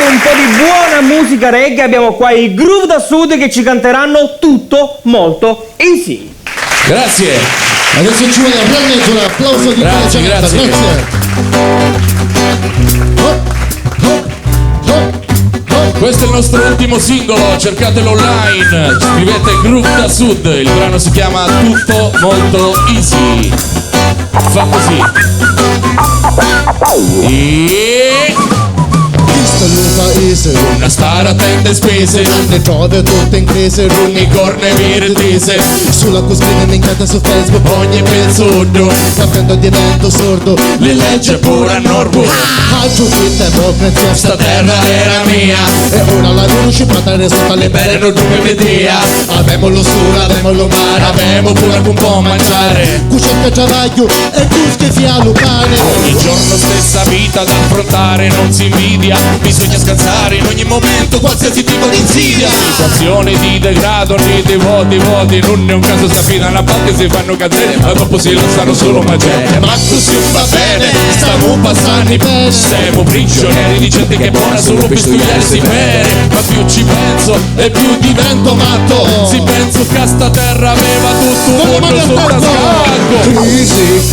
un po' di buona musica reggae abbiamo qua i Groove da Sud che ci canteranno Tutto Molto Easy. Grazie. Adesso ci vuole veramente un applauso di grazie. Questo è il nostro ultimo singolo, cercatelo online, scrivete Groove da Sud, il brano si chiama Tutto Molto Easy. Fa così. Una star attenta e spese, le trove tutte in crisi, i corne virtise, sulla coscrive minchiata su Facebook, ogni pensudo, sapendo divento sordo, le legge pure a norbo. Faccio qui democrazia, Sta terra era mia, e ora la luce patare sotto le bene non dove vedia. abbiamo lo sole, abbiamo lo mare, Abbiamo pure un po' mangiare. cucetta travaglio e cusche fialo cane. Ogni giorno stessa vita da affrontare, non si invidia, bisogna scansare in ogni momento qualsiasi tipo di insidia. Situazione di degrado, dei vuoti, non è un caso si affidano a parte, si fanno catene, ma dopo si lasciano solo magene. Ma così va bene, stiamo passando i pesi, siamo prigionieri di gente che è buona solo per studiare si pere. Ma più ci penso e più divento matto, si penso che sta terra aveva tutto un mondo sotto scacco.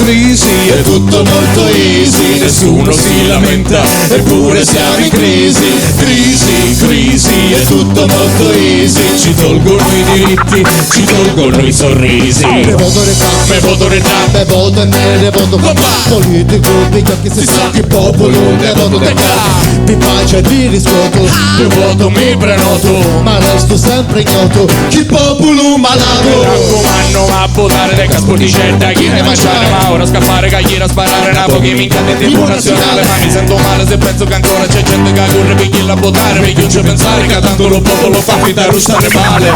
Crisi, è tutto molto easy, nessuno si lamenta, eppure siamo in crisi, è tutto molto easy, ci tolgono i diritti, ci tolgono i sorrisi. Bevoto retà, bevoto e me ne voto politico, che si sa che popolo ne voto te di pace e di riscontro, Io voto mi prenoto, ma resto sempre ignoto, chi popolo malato. mi raccomando a votare le casporticette, a chi ne mangiare, ma ora scappare, cagliere a sparare, una pochi minchia di tipo nazionale. Ma mi sento male se penso che ancora c'è gente che corre per chi la votare, perché non c'è pensare che tanto lo popolo fa finta di stare male.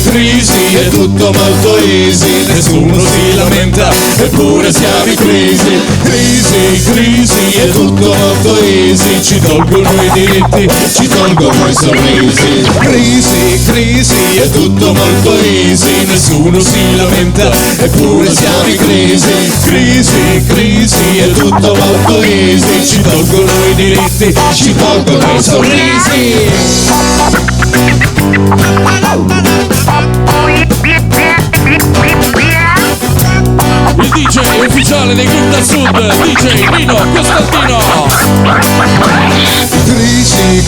Crisi, è tutto molto easy, nessuno si lamenta, eppure siamo in crisi. Crisi, è tutto molto easy, ci tolgono i diritti, ci tolgono i sorrisi. Crisi, è tutto molto easy, nessuno si lamenta, eppure siamo in crisi. Crisi, è tutto molto easy, ci tolgono i diritti, ci tolgono i sorrisi. Il DJ ufficiale dei Groove da Sud, DJ Nino Costantino.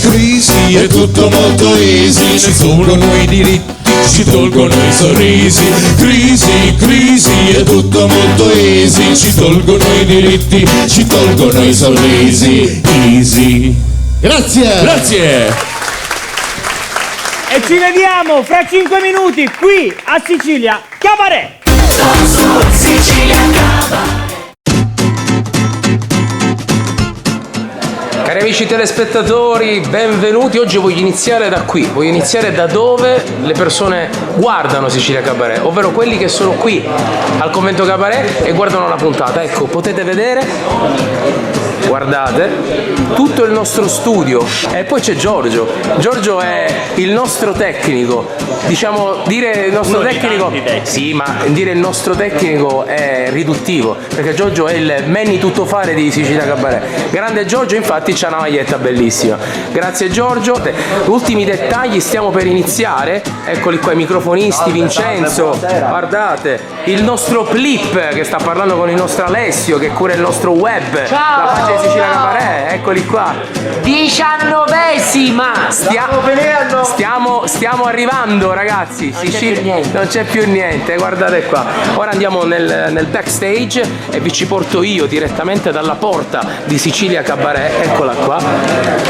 Crisi, è tutto molto easy, ci tolgono i diritti, ci tolgono i sorrisi. Crisi, è tutto molto easy, ci tolgono i diritti, ci tolgono i sorrisi. Easy. Grazie. E ci vediamo fra 5 minuti qui a Sicilia Cabaret. Cari amici telespettatori, benvenuti. Oggi voglio iniziare da qui, voglio iniziare da dove le persone guardano Sicilia Cabaret, ovvero quelli che sono qui al Convento Cabaret e guardano la puntata. Ecco, potete vedere, guardate, tutto il nostro studio. E poi c'è Giorgio. Giorgio è il nostro tecnico. Diciamo, dire il nostro tecnico, sì, ma dire il nostro tecnico è riduttivo, perché Giorgio è il Manny tuttofare di Sicilia Cabaret. Grande Giorgio, infatti c'ha una maglietta bellissima. Grazie Giorgio. Ultimi dettagli, stiamo per iniziare. Eccoli qua i microfonisti, Vincenzo, guardate, il nostro Plip che sta parlando con il nostro Alessio che cura il nostro web. La faccia di Sicilia Cabaret, eccoli qua. 19esima! Stiamo arrivando ragazzi, non c'è più niente, guardate qua. Ora andiamo nel backstage e vi ci porto io direttamente dalla porta di Sicilia Cabaret, eccola qua,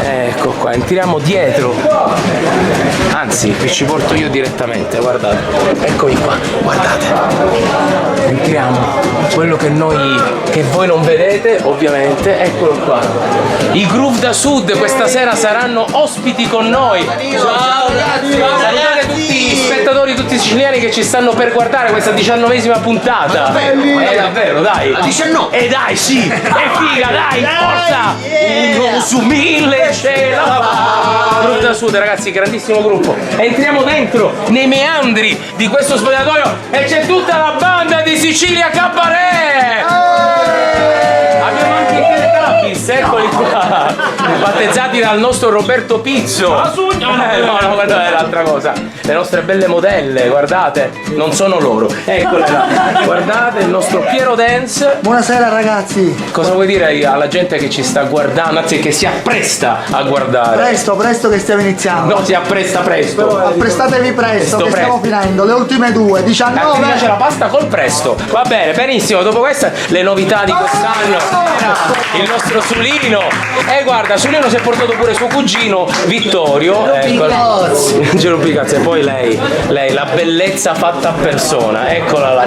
ecco qua, entriamo dietro, anzi vi ci porto io direttamente, guardate, eccomi qua, guardate, entriamo, quello che voi non vedete ovviamente, eccolo qua, i Groove da Sud questa sera saranno ospiti con noi. Ciao ragazzi, salutate tutti gli spettatori, tutti i siciliani che ci stanno per guardare questa 19esima puntata. Davvero, dai. La 19. Dai, sì, è figa, dai, forza. Uno su 1000 ce la fa. Groove da Sud, ragazzi, grandissimo gruppo. Entriamo dentro nei meandri di questo spogliatoio e c'è tutta la banda di Sicilia Cabaret. Abbiamo Eccoli qua, battezzati dal nostro Roberto Pizzo. No, quella è l'altra cosa. Le nostre belle modelle, guardate, non sono loro. Eccole là. Guardate il nostro Piero Dance. Buonasera ragazzi. Cosa vuoi dire alla gente che ci sta guardando, anzi che si appresta a guardare? Presto che stiamo iniziando. No, si appresta presto. Apprestatevi presto, che stiamo finendo. Le ultime due, 19. C'è la pasta col presto. Va bene, benissimo. Dopo queste le novità di quest'anno. Il nostro Sulino. Guarda, Sulino si è portato pure suo cugino Vittorio. Giro Picazzi. E poi lei, la bellezza fatta a persona. Eccola là.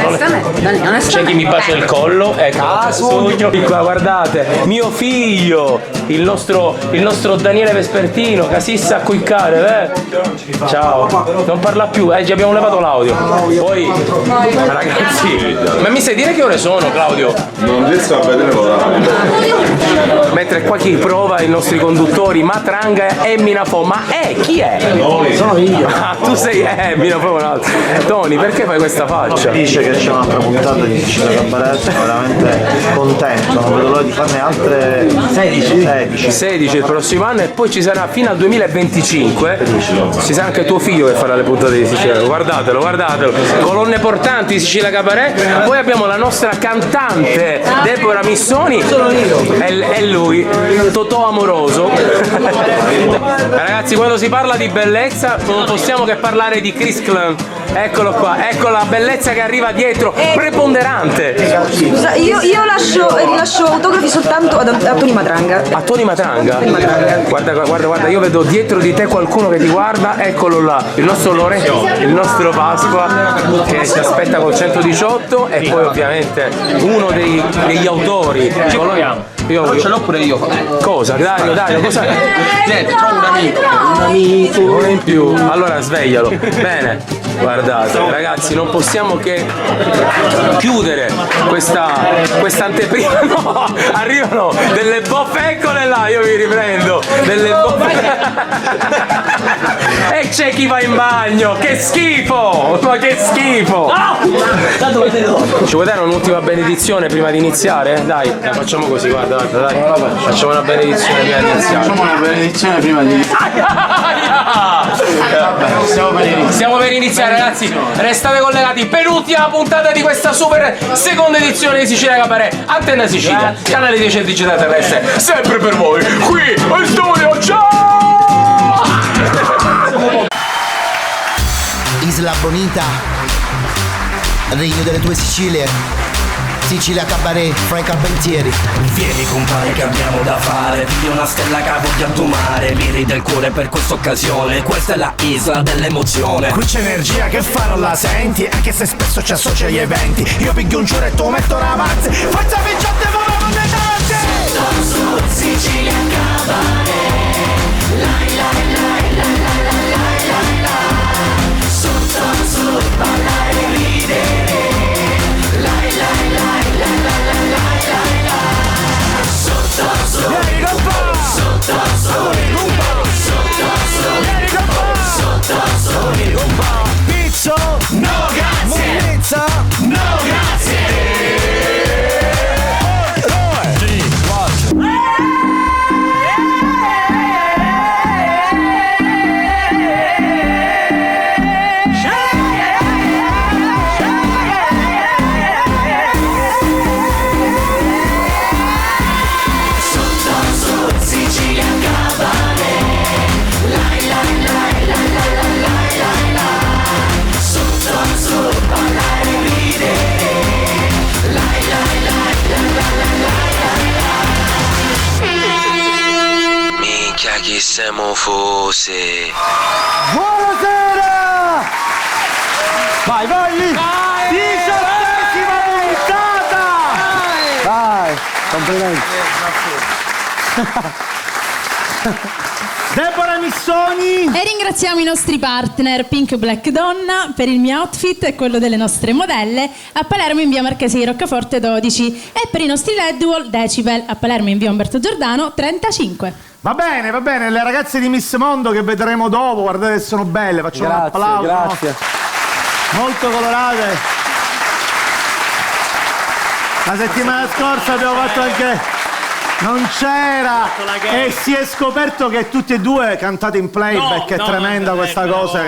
C'è chi mi bacia il collo. Ecco. Sogno. Qua, guardate, mio figlio, il nostro Daniele Vespertino, Casissa a cuiccare, Ciao. Non parla più, ci abbiamo levato l'audio. Poi, ragazzi, ma mi sai dire che ore sono, Claudio? Non riesco a vedere l'orario. Mentre qua chi prova i nostri conduttori, Matranga e Minafo. Ma chi è? Sono io. Ah, tu sei Minafo un altro. Tony, perché fai questa faccia? Dice che c'è un'altra puntata di Sicilia Cabaret, sono veramente contento, non vedo l'ora di farne altre 16 il prossimo anno e poi ci sarà fino al 2025. Ci sarà anche tuo figlio che farà le puntate di Sicilia. Guardatelo. Colonne portanti di Sicilia Cabaret. Poi abbiamo la nostra cantante Deborah Missoni. Sono io. È lui, Totò Amoroso. Ragazzi, quando si parla di bellezza non possiamo che parlare di Chris Clan. Eccolo qua, ecco la bellezza che arriva dietro, preponderante. Scusa, io rilascio autografi soltanto a Tony Matranga. A Tony Matranga? Guarda, io vedo dietro di te qualcuno che ti guarda, eccolo là, il nostro Lorenzo, il nostro Pasqua che ci aspetta col 118 e poi ovviamente uno degli autori. Ci proviamo. Io ce l'ho pure io. Cosa? Dario, cosa? Niente, c'ho un amico in più. Allora sveglialo. Bene, guardate, ragazzi, non possiamo che chiudere questa anteprima. No, arrivano delle boffe, eccole là, io mi riprendo. Delle boffe. E c'è chi va in bagno, che schifo! Ma che schifo! Ci vuoi dare un'ultima benedizione prima di iniziare? Dai, facciamo così, guarda, dai. Facciamo una benedizione prima di iniziare. Facciamo una benedizione prima di iniziare. Stiamo per iniziare, ragazzi. Restate collegati. Penultima puntata di questa super seconda edizione di Sicilia Cabaret. Antenna Sicilia, canale 10 digitale terrestre. Sempre per voi, qui in studio. Ciao! Isla Bonita, regno delle tue Sicilie, Sicilia Cabaret, fra i carpentieri. Vieni compare che abbiamo da fare, pigli una stella che voglio addomare, viri del cuore per questa occasione, questa è la isla dell'emozione. Qui c'è energia che fa non la senti, anche se spesso ci associa agli eventi. Io piglio un giuro e tu metto una mazza, forza vincente vola con le tante. Su Sicilia Cabaret, lai lai lai lai lai lai lai lai. Su ballare e ridere, lai lai lai lai lai lai lai lai. Sotto vieni con po', sotto vieni con po', vieni con po', sotto vieni con po'. Pizzo, No grazie, pizza, no grazie. Chi siamo fosse. Buonasera! Vai! 17ª puntata! Vai! Complimenti! Deborah Missoni! E ringraziamo i nostri partner Pink Black Donna per il mio outfit e quello delle nostre modelle a Palermo in via Marchese di Roccaforte 12 e per i nostri LED Wall Decibel a Palermo in via Umberto Giordano 35. Va bene, le ragazze di Miss Mondo che vedremo dopo, guardate che sono belle, facciamo un applauso. Grazie. Molto colorate. La settimana scorsa abbiamo fatto anche Non c'era! E si è scoperto che tutti e due cantate in playback, è tremenda questa cosa.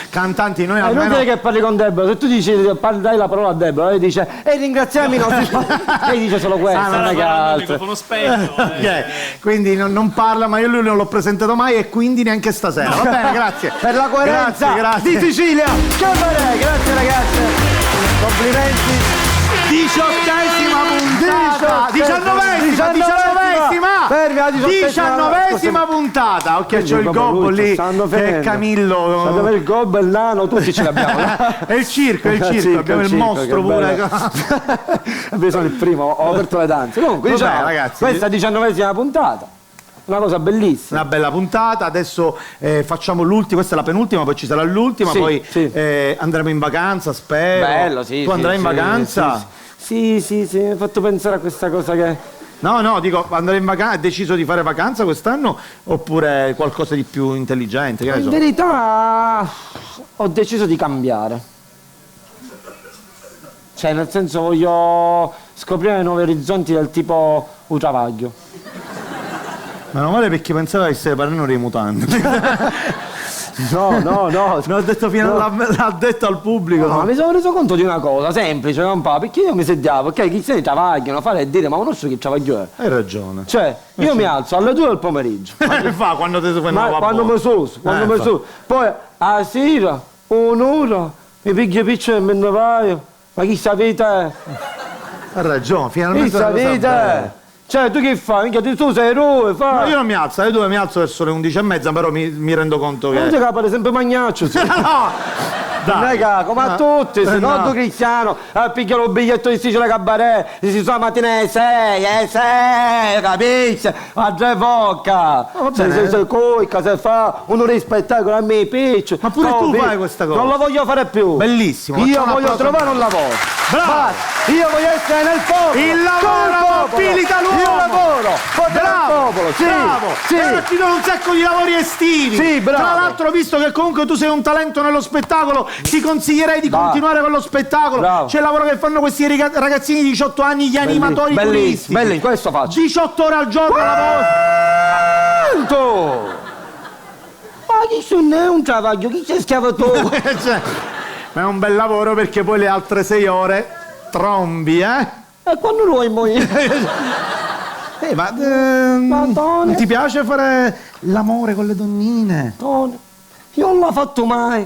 Cantanti, noi Non almeno. è che parli con Deborah, se tu dici dai la parola a Deborah, lei dice ringraziamo i nostri lei dice solo questo, non è che altro. Quindi non parla, ma io lui non l'ho presentato mai e quindi neanche stasera. Va bene, grazie. Per la coerenza Grazie. di Sicilia Cabaret, grazie ragazze, complimenti. 18esima puntata, 19esima puntata. Ok, c'ho il gobbo lì, che è Camillo. Sapete il gobbo e il nano, tutti ce l'abbiamo. È il circo, abbiamo il mostro pure. Io sono il primo, ho aperto le danze. Comunque, diciamo, ragazzi, questa è la 19esima puntata. Una cosa bellissima. Una bella puntata, adesso facciamo l'ultima, questa è la penultima, poi ci sarà l'ultima, poi andremo in vacanza, spero. Bello, sì. Tu andrai in vacanza? Sì, mi hai fatto pensare a questa cosa che... No, dico, andare in vacanza, hai deciso di fare vacanza quest'anno oppure qualcosa di più intelligente? Che ne so? In verità ho deciso di cambiare. Cioè, nel senso, voglio scoprire nuovi orizzonti del tipo ultravaglio. Meno male, perché pensavo che stesse parlando dei mutanti. No. Non ho detto l'ha detto al pubblico. No, ma mi sono reso conto di una cosa semplice, non pa, perché io mi sediavo, ok, chi se ne travagliano, fare e dire, ma conosci che travaglio è? Hai ragione. Cioè, io mi alzo alle 2 del pomeriggio. Che fa quando ti fai una quando mi su, poi a sera, un'ora, mi piglio piccione e me ne vai. Ma chi sapete? Hai ragione, finalmente. Chi sapete? Cioè, tu che fai? Minchia, tu sei eroe, fai! No, io non mi alzo, alle 2 mi alzo verso le 11:30, però mi rendo conto che... Non ti capare sempre magnaccio, sì. No! Dai. Non è che, come a tutti, se no tu Cristiano, picchia lo biglietto di Sicilia Cabaret, si sa mattina alle 6, capisci? A tre vodka, se coica, se fa uno spettacolo a me, piccio. Ma pure tu fai questa cosa? Non lo voglio fare più. Bellissimo. Io voglio trovare un lavoro. Bravo! Io voglio essere nel popolo. Il lavoro mobilita l'uomo. Io lavoro. Bravo. Popolo. Sì. Bravo. Sì. Ora ti do un sacco di lavori estivi. Sì, bravo. Tra l'altro, visto che comunque tu sei un talento nello spettacolo, ti consiglierei di continuare con lo spettacolo. Bravo. C'è il lavoro che fanno questi ragazzini di 18 anni, gli animatori turistici. Belli, questo faccio. 18 ore al giorno lavoro. Quanto? Ma chi non è un travaglio, chi sei schiavo tu? Ma è un bel lavoro perché poi le altre 6 ore trombi, E quando lo vuoi morire? Ma non ti piace fare l'amore con le donnine? Tone, io non l'ho fatto mai.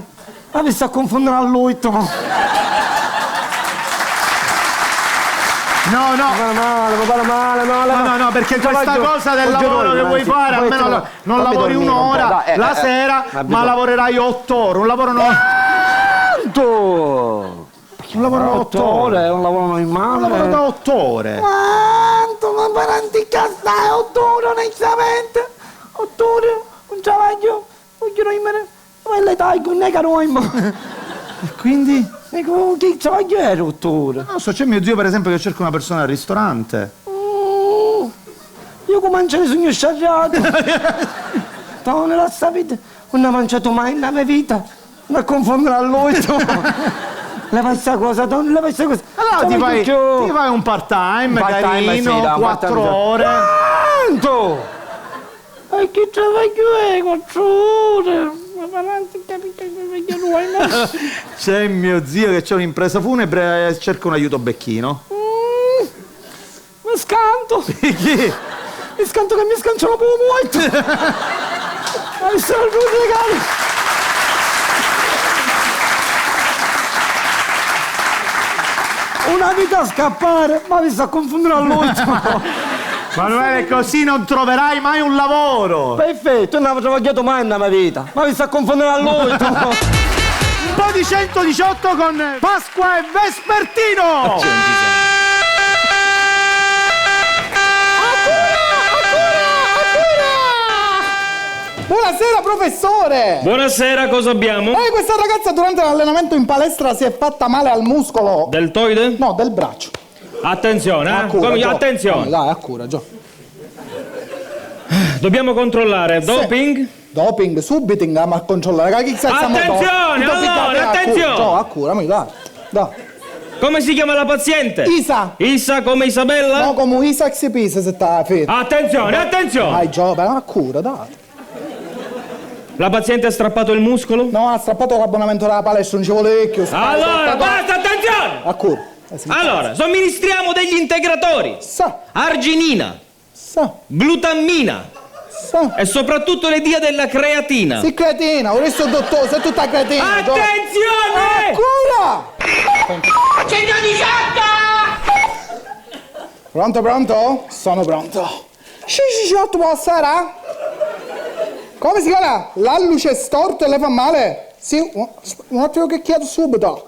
Ma mi sta a confondere a lui, No. No, perché questa cosa del lavoro che vuoi fare, almeno non lavori un'ora la sera, ma lavorerai 8 ore. Un lavoro Quanto? Un lavoro 8 ore, è un lavoro normale. Un lavoro da 8 ore. Quanto? Ma per anticastare 8 ore onestamente? 8 ore, un travaglio, voglio rimanere. Ma le taglio, non è che noi. Quindi? Dico, che travaglio è 8 ore? Non so, c'è mio zio per esempio che cerca una persona al ristorante. Io come mangiare sogno sciarriato. Non la sapete, non ho mangiato mai nella mia vita. Non confondere a lui. Le fai questa cosa, non le fai questa cosa. Allora ti fai un part-time carino, 4 ore. Quanto? E che travaglio è 4 ore? C'è mio zio che c'è un'impresa funebre e cerca un aiuto becchino. Mi scanto. Chi? Mi scanto che mi scanciano pure molto. Ma mi sono il regalo. Una vita a scappare, ma mi sta a confondere all'ultimo. Manuele, così non troverai mai un lavoro. Perfetto, non avevo travagliato mai nella mia vita, ma mi sta a confondere all'ultimo. Un po' di 118 con Pasqua e Vespertino. Buonasera professore! Buonasera, cosa abbiamo? Questa ragazza durante l'allenamento in palestra si è fatta male al muscolo. Deltoide? No, del braccio. Attenzione, attenzione! Dai, a cura, Gio. Dobbiamo controllare doping? Doping, subito andiamo a controllare. Attenzione, allora, attenzione! Gio, a cura, mi dai. Come si chiama la paziente? Isa. Isa come Isabella? No, come Isa Xipisa se sta fede. Attenzione, attenzione! Dai, Giove, ma cura, dai. La paziente ha strappato il muscolo? No, ha strappato l'abbonamento della palestra, non ci vuole vecchio. Allora, basta, attenzione! A cura. Allora, somministriamo degli integratori. Arginina. Glutammina. E soprattutto le dia della creatina. Sì, creatina, ho visto il dottore, sei tutta creatina. Attenzione! Cura! 118! Pronto, pronto? Sono pronto. 18, buonasera. Come si chiama? L'alluce è storto e le fa male? Sì, un attimo che chiedo subito.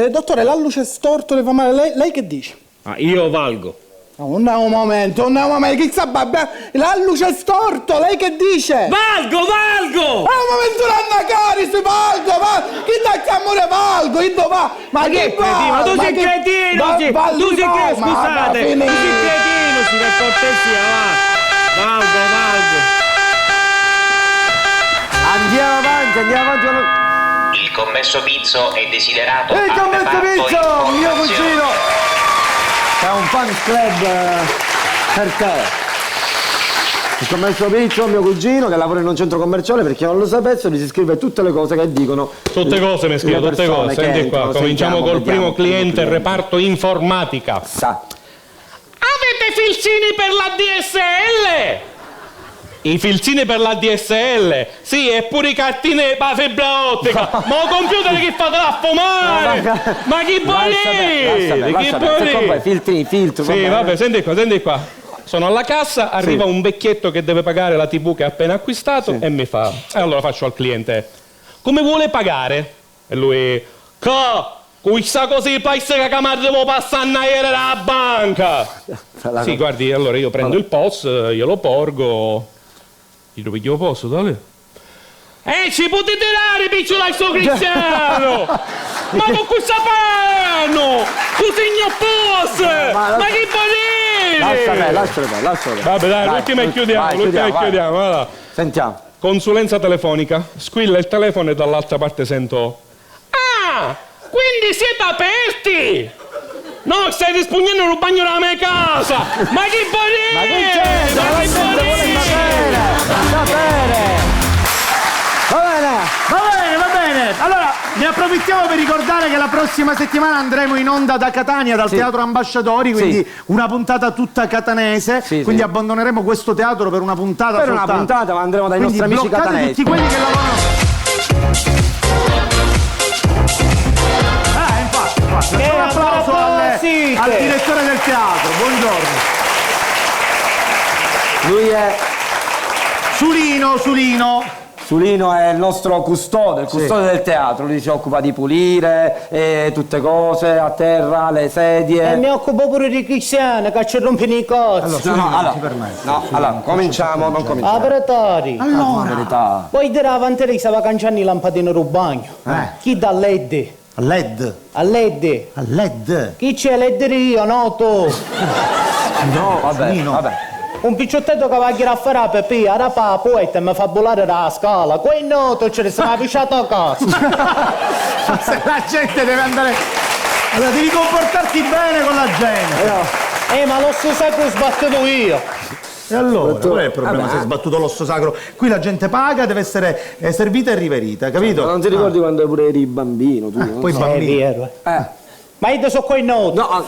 Dottore, l'alluce è storto e le fa male, lei che dice? Io valgo. Non è un momento, chi sa babbe? L'alluce è storto, lei che dice? Valgo! È un momento l'anna cari, si valgo, va! Chi dà che amore valgo? Chi dove va? Ma chi va? Ma tu sei cretino! Tu sei cretino, scusate! Tu sei cretino, si per cortesia, va! Valgo! Andiamo avanti. Il commesso Pizzo è desiderato. Il commesso Pizzo, mio cugino! È un fan club per te. Il commesso Pizzo, mio cugino, che lavora in un centro commerciale, per chi non lo sapesse, gli si scrive tutte le cose che dicono. Tutte cose mi scrive, tutte cose. Senti qua, cominciamo col primo cliente, il reparto informatica. Avete filcini per la DSL? I filzini per la DSL? Sì, e pure i cartine per la fibra ottica. Ma il computer chi fa da fumare? Ma chi volete? Chi volete? Filtro. Sì, vabbè, senti qua. Sono alla cassa, arriva un vecchietto che deve pagare la TV che ha appena acquistato e mi fa. E allora faccio al cliente: come vuole pagare? E lui: questa così il paese che devo passare a ieri alla banca. Sì, guardi, allora io prendo il POS, glielo porgo. Gli piglio posto, dove? Ci potete tirare, piccolo al suo Cristiano! Ma con questa panno! Così POS! Ma che volete? Lascialo. Vabbè, dai, l'ultima e chiudiamo, guarda. Sentiamo. Consulenza telefonica. Squilla il telefono e dall'altra parte sento: ah! Quindi siete aperti! No, stai rispugnando in un bagno della mia casa! Ma chi volete? Ma che c'è? Ma che Va bene. Allora, ne approfittiamo per ricordare che la prossima settimana andremo in onda da Catania, dal Teatro Ambasciatori, quindi una puntata tutta catanese, quindi abbandoneremo questo teatro per una puntata Per soltanto. una puntata, ma andremo dai nostri amici catanesi. Tutti quelli che lavorano. Infatti. Un applauso al direttore del teatro, buongiorno. Lui è Sulino. Sulino è il nostro custode, il custode del teatro, lui si occupa di pulire tutte cose a terra, le sedie. E mi occupo pure di Cristiano, che ci rompono i cozzi. Allora, cominciamo, non cominciamo. Operatori. Verità. Vuoi dire avanti lei stava canciando i lampadini rubagno? Chi dà LED? A LED? A LED. A LED? Chi c'è l'edderio, noto? No, vabbè. Un picciottetto che va a girare per pia, rapà, poi mi fa volare dalla scala. Quei noto ce ne sono avvicinato a casa. Se la gente deve andare. Allora devi comportarti bene con la gente. Ma l'osso sacro ho sbattuto io. E allora, qual è il problema se è sbattuto l'osso sacro? Qui la gente paga, deve essere servita e riverita, capito? Ma non ti ricordi quando pure eri bambino? Tu, poi bambino. Ma io so quei noti. No,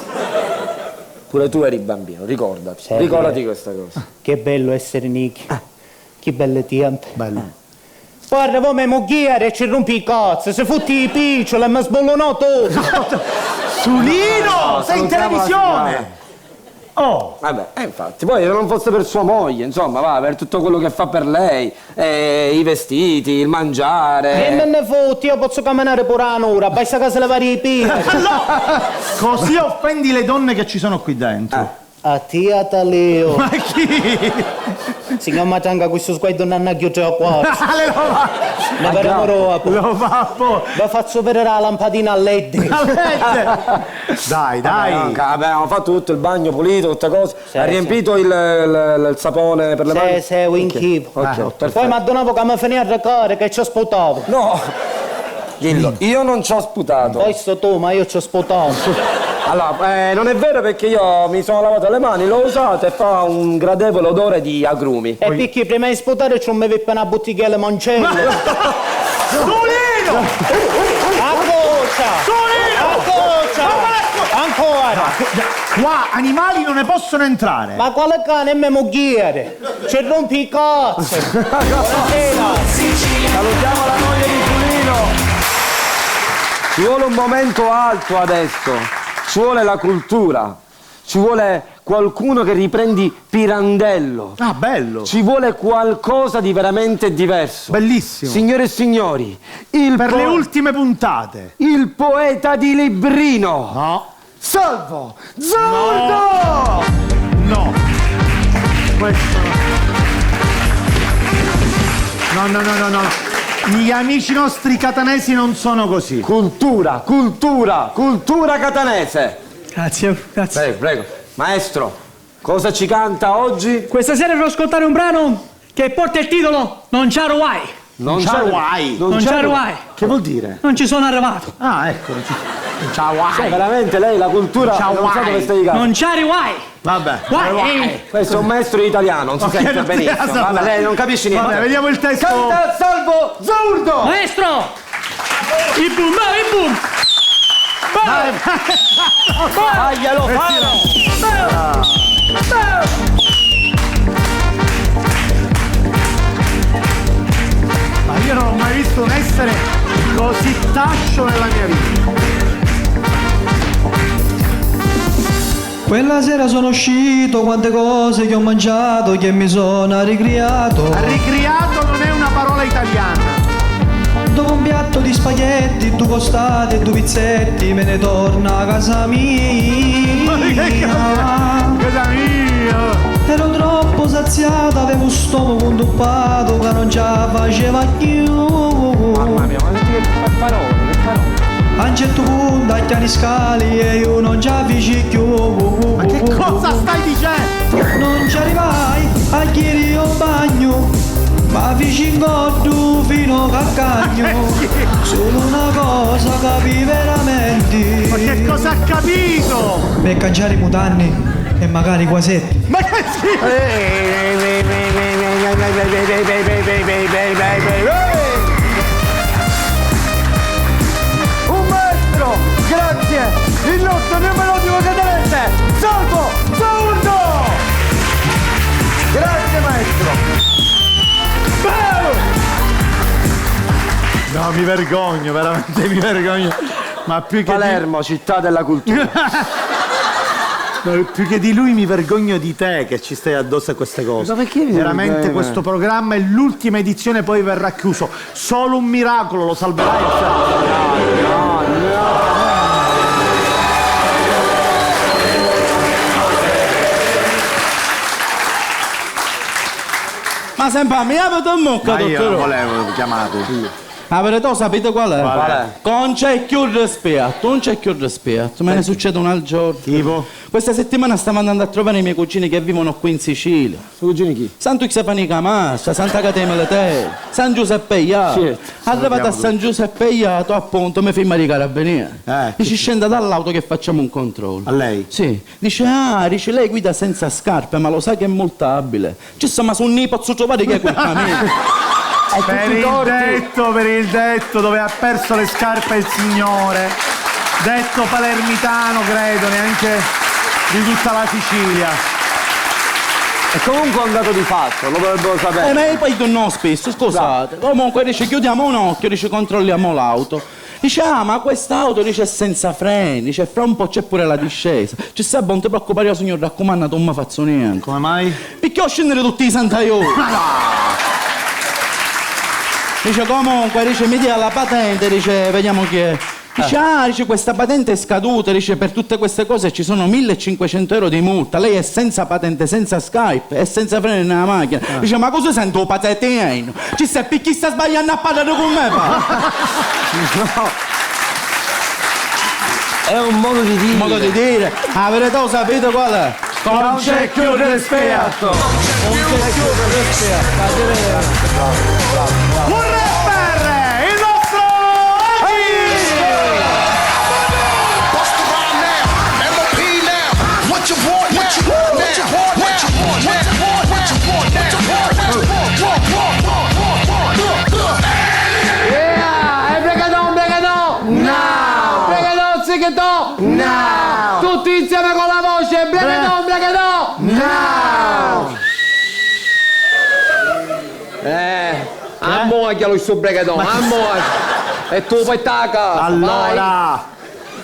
pure tu eri bambino, ricordati. Ricordati questa cosa. Che bello essere Nichi. Che belle tempo. Bello. Guarda, poi mi moghiere e ci rompi i cazzo. Se fotti i piccoli e mi sbollonò tutto. Sulino, sei in televisione. Oh! Vabbè, infatti, poi se non fosse per sua moglie, insomma, va, per tutto quello che fa per lei, i vestiti, il mangiare. E me ne fotti, io posso camminare pure un'ora, basta che se le varie pine. Così offendi le donne che ci sono qui dentro. A te, a Taleo. Ma chi? Signor Matanga, questo sguardo non ha chiuso qua. Ne vedremo dopo. Lo fa poi. Vi faccio vedere la lampadina a LED. Dai. Abbiamo fatto tutto il bagno pulito, tutte cose. Ha riempito il sapone per le mani? Sì, un chip. Ok, Poi mi ha donato che mi finì a recare che ci sputavo. No! Ghillo, io non ci ho sputato. Questo tu, ma io ci ho sputato. Allora, non è vero perché io mi sono lavato le mani, l'ho usato e fa un gradevole odore di agrumi. E perché prima di sputare ci ho messo una bottiglietta mancello. Solino! A goccia! Solino! A goccia! Ancora! Qua animali non ne possono entrare. Ma quale cane è mia moglie? Ci rompi i cazzo! Buonasera! Salutiamo la moglie di Giulino. Ci vuole un momento alto adesso, ci vuole la cultura, ci vuole qualcuno che riprendi Pirandello. Ah, bello! Ci vuole qualcosa di veramente diverso. Bellissimo! Signore e signori, per le ultime puntate, il poeta di Librino. No. Salvo Zurdo! No! Questo no. No. Gli amici nostri catanesi non sono così. Cultura catanese. Grazie. Prego. Maestro, cosa ci canta oggi? Questa sera devo ascoltare un brano che porta il titolo Non c'è Ruai. Non c'è Ruai. Che vuol dire? Non ci sono arrivato. Ah, ecco. Ciao, Cioè, veramente lei la cultura non sa dove stai di casa. Non c'è Ruai. Vabbè. Questo è un maestro italiano, non si sente benissimo. Vabbè, lei non capisce niente. Vabbè, vediamo il testo. Canta Salvo Zurdo! Maestro! Il boom! Faglielo fare! Ma io non ho mai visto un essere così tascio nella mia vita. Quella sera sono uscito, quante cose che ho mangiato, che mi sono ricriato. Ricriato non è una parola italiana. Dopo un piatto di spaghetti, 2 costate e 2 pizzetti, me ne torna a casa mia. Ma che casa mia? Ero troppo saziato, avevo un stomaco induppato che non ce la faceva più. Mamma mia, ma che parole. A un certo punto a chiari scali e io non ci avvici più. Ma che cosa stai dicendo? Non ci arrivai a chiedere io bagno, ma vicino tu fino a cagno. Solo una cosa capì veramente. Ma che cosa ha capito? Per cangiare i mutanni e magari quasetti. Ma che Un maestro, grazie! Il nostro melodico catanese, Salvo Zurdo! Grazie maestro! No, mi vergogno, veramente mi vergogno. Ma più che Palermo, città della cultura. Più che di lui mi vergogno di te che ci stai addosso a queste cose. Ma perché veramente questo programma è l'ultima edizione, poi verrà chiuso. Solo un miracolo lo salverai. No. Ma sempre a me avete un mocca, Ma io dottore. non volevo chiamato. La verità sapete qual è? Qual è? Non c'è più rispetto, non c'è più rispetto. Me ne succede un altro giorno. Tipo? Questa settimana stavo andando a trovare i miei cugini che vivono qui in Sicilia. Cugini chi? Santo Xefani Camassa, Santa Catema Te, San Giuseppe Iato. Certo. Arrivato a San Giuseppe Iato, appunto, mi firma di carabinieri. Dice scenda dall'auto che facciamo un controllo. A lei? Sì. Dice lei guida senza scarpe, ma lo sa che è molto abile. Ci sta ma su un posso trovare che è quel cammino. Per il detto dove ha perso le scarpe il signore, detto palermitano credo, neanche di tutta la Sicilia. E comunque è un dato di fatto, lo dovrebbero sapere. Ma poi non spesso, scusate. Comunque dice chiudiamo un occhio, dice controlliamo l'auto. Dice ma quest'auto dice è senza freni, dice fra un po' c'è pure la discesa. Ci sta, non ti preoccupare, io signor raccomandato, non mi faccio niente. Come mai? Perché ho scendere tutti i santaioli. Dice comunque, dice mi dia la patente, dice vediamo chi è. Dice dice questa patente è scaduta, dice per tutte queste cose ci sono 1.500 euro di multa, lei è senza patente, senza Skype, è senza freni nella macchina. Dice ma cosa sento patente? Ci sta per chi sta sbagliando a parlare con me? No. È un modo di dire. Un modo di dire. La verità lo sapete qual è? Non c'è più rispetto. Non c'è più rispetto. Un rapper, il nostro squaglialo il suo bregadon, e tu poi tacca. Allora,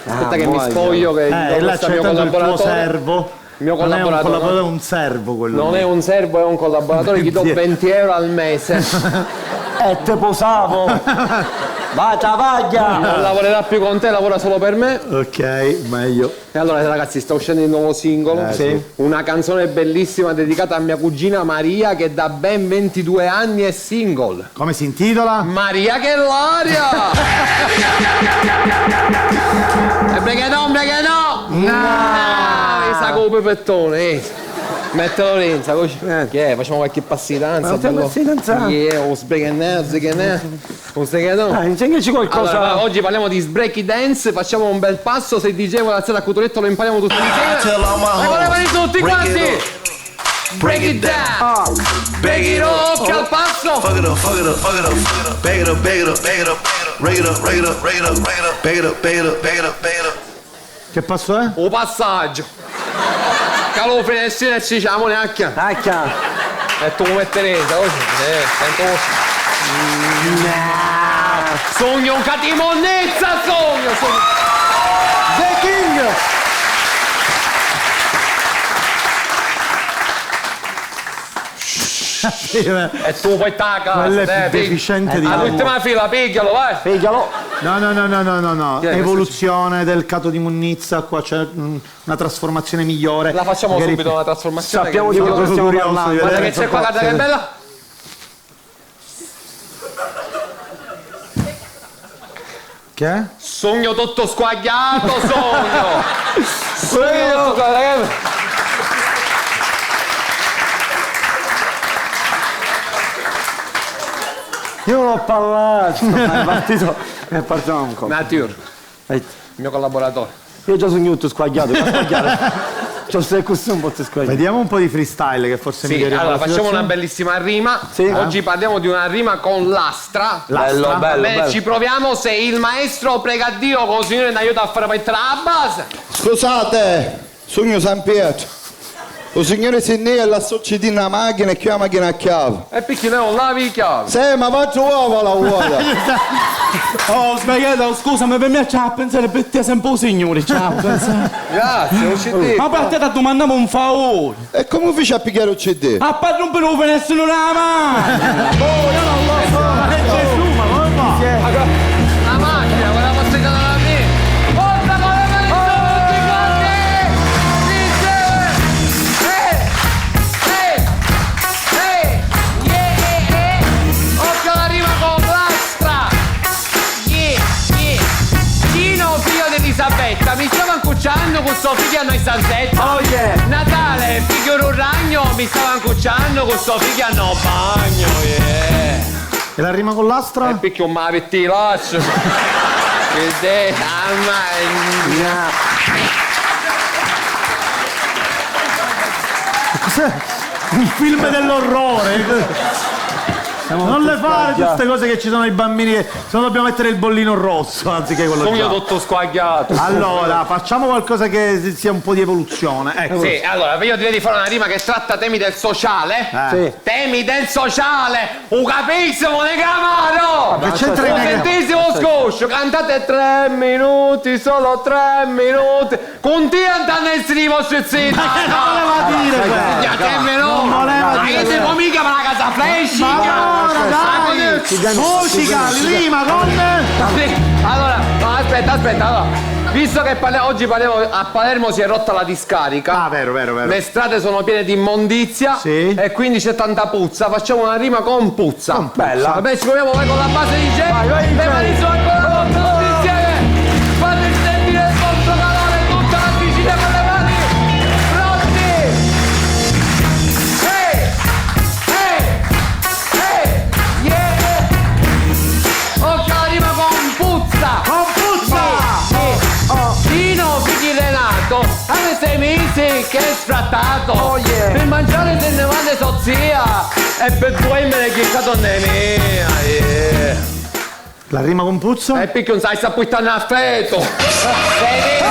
aspetta che mi spoglio che là c'è mio tanto il tuo collaboratore. servo. Il mio Non è un collaboratore, collaboratore, è un servo quello. non è un servo, è un collaboratore, gli do 20 euro al mese. E te posavo. Vaglia. Non lavorerà più con te, lavora solo per me. Ok, meglio. E allora ragazzi, sta uscendo il nuovo singolo, sì. Una canzone bellissima dedicata a mia cugina Maria che da ben 22 anni è single. Come si intitola? Maria che l'aria! E bregadon! Mi sa come pepettone, Mette Lorenza, così. Che è? Facciamo qualche passidanza. O sbreganazzi, insegnaci qualcosa. Allora, oggi parliamo di sbreaky dance, facciamo un bel passo, se dicevo l'alzata a Cutoretto lo impariamo tutti insieme. Levate tutti quanti! Break it down! Break it up, che al passo! Fuck it up, fuck it up, fuck it up, bag it up, bag it up, bag it up, rake it up, rake it up, rake it up, rake it up, bag it up, bag it up, bag it up, bag it up. Che passo è? O passaggio! Calo finestrino e ci diciamo neanche. E tu come Teresa, così. Sento così. Sogno un catimonnezza, sogno! The King! E tu poi tacca. Quello è più deficiente di all'ultima fila, piglialo, vai! Piglialo! No. Evoluzione del cato di Munnizza, qua c'è una trasformazione migliore. La facciamo subito una trasformazione. Sappiamo di cosa stiamo parlando. Guarda che c'è qua, guarda che bella! Che è? Sogno tutto squagliato, sogno! Sogno tutto squagliato! Io non ho parlato, è partito un po'. Nature, il mio collaboratore. Io già sogno tutto squagliato, c'ho se così un po' squagliato. Vediamo un po' di freestyle che forse mi allora facciamo una bellissima rima. Oggi parliamo di una rima con l'astra. Bello. Ci proviamo, se il maestro prega Dio con il Signore ne aiuta a fare mettere la base. Scusate, sogno San Pietro. Il signore si ne la succede una macchina e chiama la macchina a chiave. E perché non lavi i chiavi? Sì, ma faccio uovo la vuota. Oh, sbagliato, scusami, per me c'ha a pensare per te sempre un signore, c'ha a pensare. Grazie, un CD. Ma per te ti mandiamo un favore. E come feci a pigliare il CD? A parte rompere un finestrino nella mano. Io non lo so, ma è Gesù, ma come fa? La macchina, quella passeggiata da me. Forza con le mani tutti quanti! Occhio la rima con l'astra! Gino, figlio di Elisabetta, mi stava ancucciando con suo figlio a noi stanzetta. Oh yeah! Natale, figlio un ragno, mi stava ancucciando con suo figlio a no bagno, yeah! E la rima con l'astra? E picchio un mavetti lascio. Che te, Cos'è? Un film dell'orrore. Non le fare tutte queste cose che ci sono i bambini che se no dobbiamo mettere il bollino rosso anziché quello sogno giallo. tutto squagliato. Allora, facciamo qualcosa che sia un po' di evoluzione. Ecco. Sì, allora io direi di fare una rima che tratta temi del sociale. Sì. Temi del sociale! Un capissimo ne camaro! Che c'entra un sentissimo scoscio, cantate 3 minuti, solo 3 minuti. Contienta nel scrivo zitta! Ma che non voleva dire non voleva dire. Ma che se può mica per la casa flash! Ma ora dai! Musica, rima con... Allora, no, aspetta, allora. Visto che oggi a Palermo si è rotta la discarica. Ah, vero. Le strade sono piene di immondizia. Sì. E quindi c'è tanta puzza. Facciamo una rima con puzza. Bella. Vabbè, ci proviamo con la base di J. Vai, le mani su ancora tutti insieme. Fate sentire il vostro calore, tutta la piscina con le mani. Pronti? Ok, la rima con puzza. Gino, figli Renato, anche 6 mesi che è sfrattato. Oh yeah. Per mangiare te ne manda sozzia e per poi me ne chiccato ne mia. Yeah. La rima con puzza? E perché non sai sta puttana a feto. 6 mesi.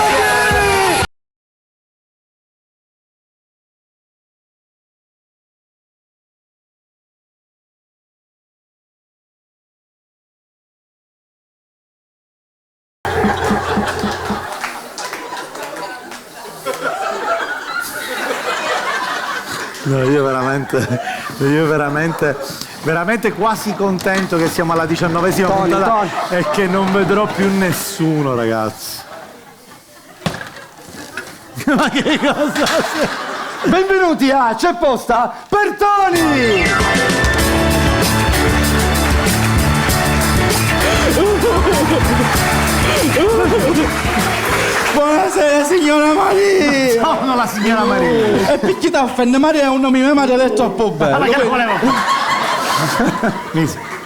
No, io veramente quasi contento che siamo alla 19ª puntata e che non vedrò più nessuno, ragazzi. Ma che cosa? Benvenuti a C'è posta per Tony! Buonasera signora Maria! Sono la signora Maria! E Picchitaffen, Maria è un nome mio, Maria ha detto a po' bello. Ma che volevo?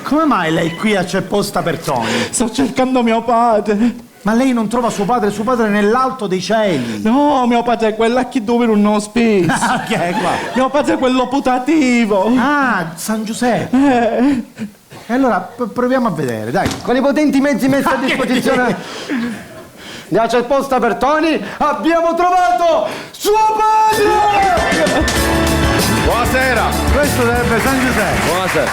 Come mai lei qui a C'è posta per Tony? Sto cercando mio padre. Ma lei non trova suo padre è nell'alto dei cieli. No, mio padre è quello a chi dove non ospite. Che è qua? Mio padre è quello putativo. Ah, San Giuseppe. E allora proviamo a vedere, dai. Con i potenti mezzi messi a disposizione da C'è posta per Tony, abbiamo trovato suo padre! Buonasera. Questo sarebbe San Giuseppe. Buonasera.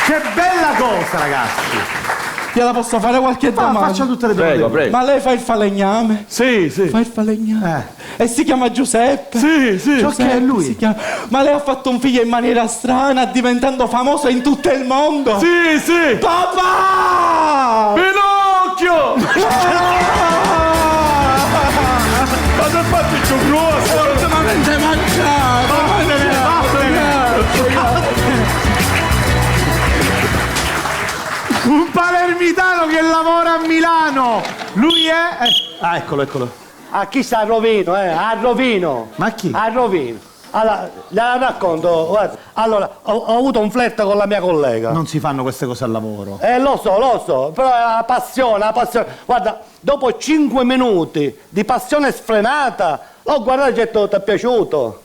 Che bella cosa, ragazzi. Gliela posso fare qualche domanda? Faccia tutte le domande. Prego. Ma lei fa il falegname? Sì. Fa il falegname? E si chiama Giuseppe? Sì. Giuseppe, Che è lui? si chiama. Ma lei ha fatto un figlio in maniera strana, diventando famoso in tutto il mondo? Sì. Papà! Pinocchio! Ma se fatti più grosso! Ultimamente mangiato! Un palermitano che lavora a Milano! Lui è... Ah, eccolo. A chi sta a Rovino, a Rovino. Ma chi? A Rovino. Allora, la racconto, guarda. Allora, ho avuto un flirt con la mia collega. Non si fanno queste cose al lavoro. Lo so, però è la passione. Guarda, dopo 5 minuti di passione sfrenata, l'ho guardato e ho detto, ti è piaciuto?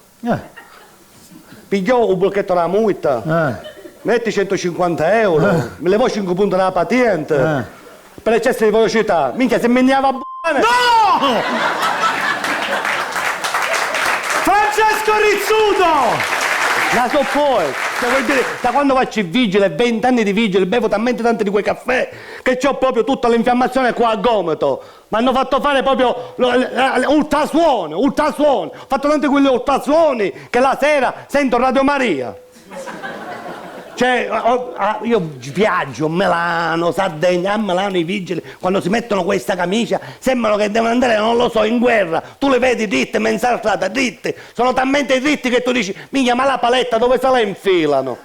Pigliò un blocchetto della multa. Metti 150 euro, mi levò 5 punti dalla patente. Per eccesso di velocità. Minchia, se mi andiamo a b***ane. No! Francesco Rizzuto! La so poi. Cioè, vuol dire, da quando faccio il vigile, 20 anni di vigile, bevo talmente tanti di quei caffè che ho proprio tutta l'infiammazione qua al gomito. Mi hanno fatto fare proprio ultrasuoni. Ho fatto tanti quegli ultrasuoni che la sera sento Radio Maria. Cioè, io viaggio a Milano, Sardegna, a Milano i vigili, quando si mettono questa camicia, sembrano che devono andare, non lo so, in guerra. Tu le vedi dritte, mezza strada, dritte. Sono talmente dritti che tu dici, minchia, ma la paletta dove se la infilano?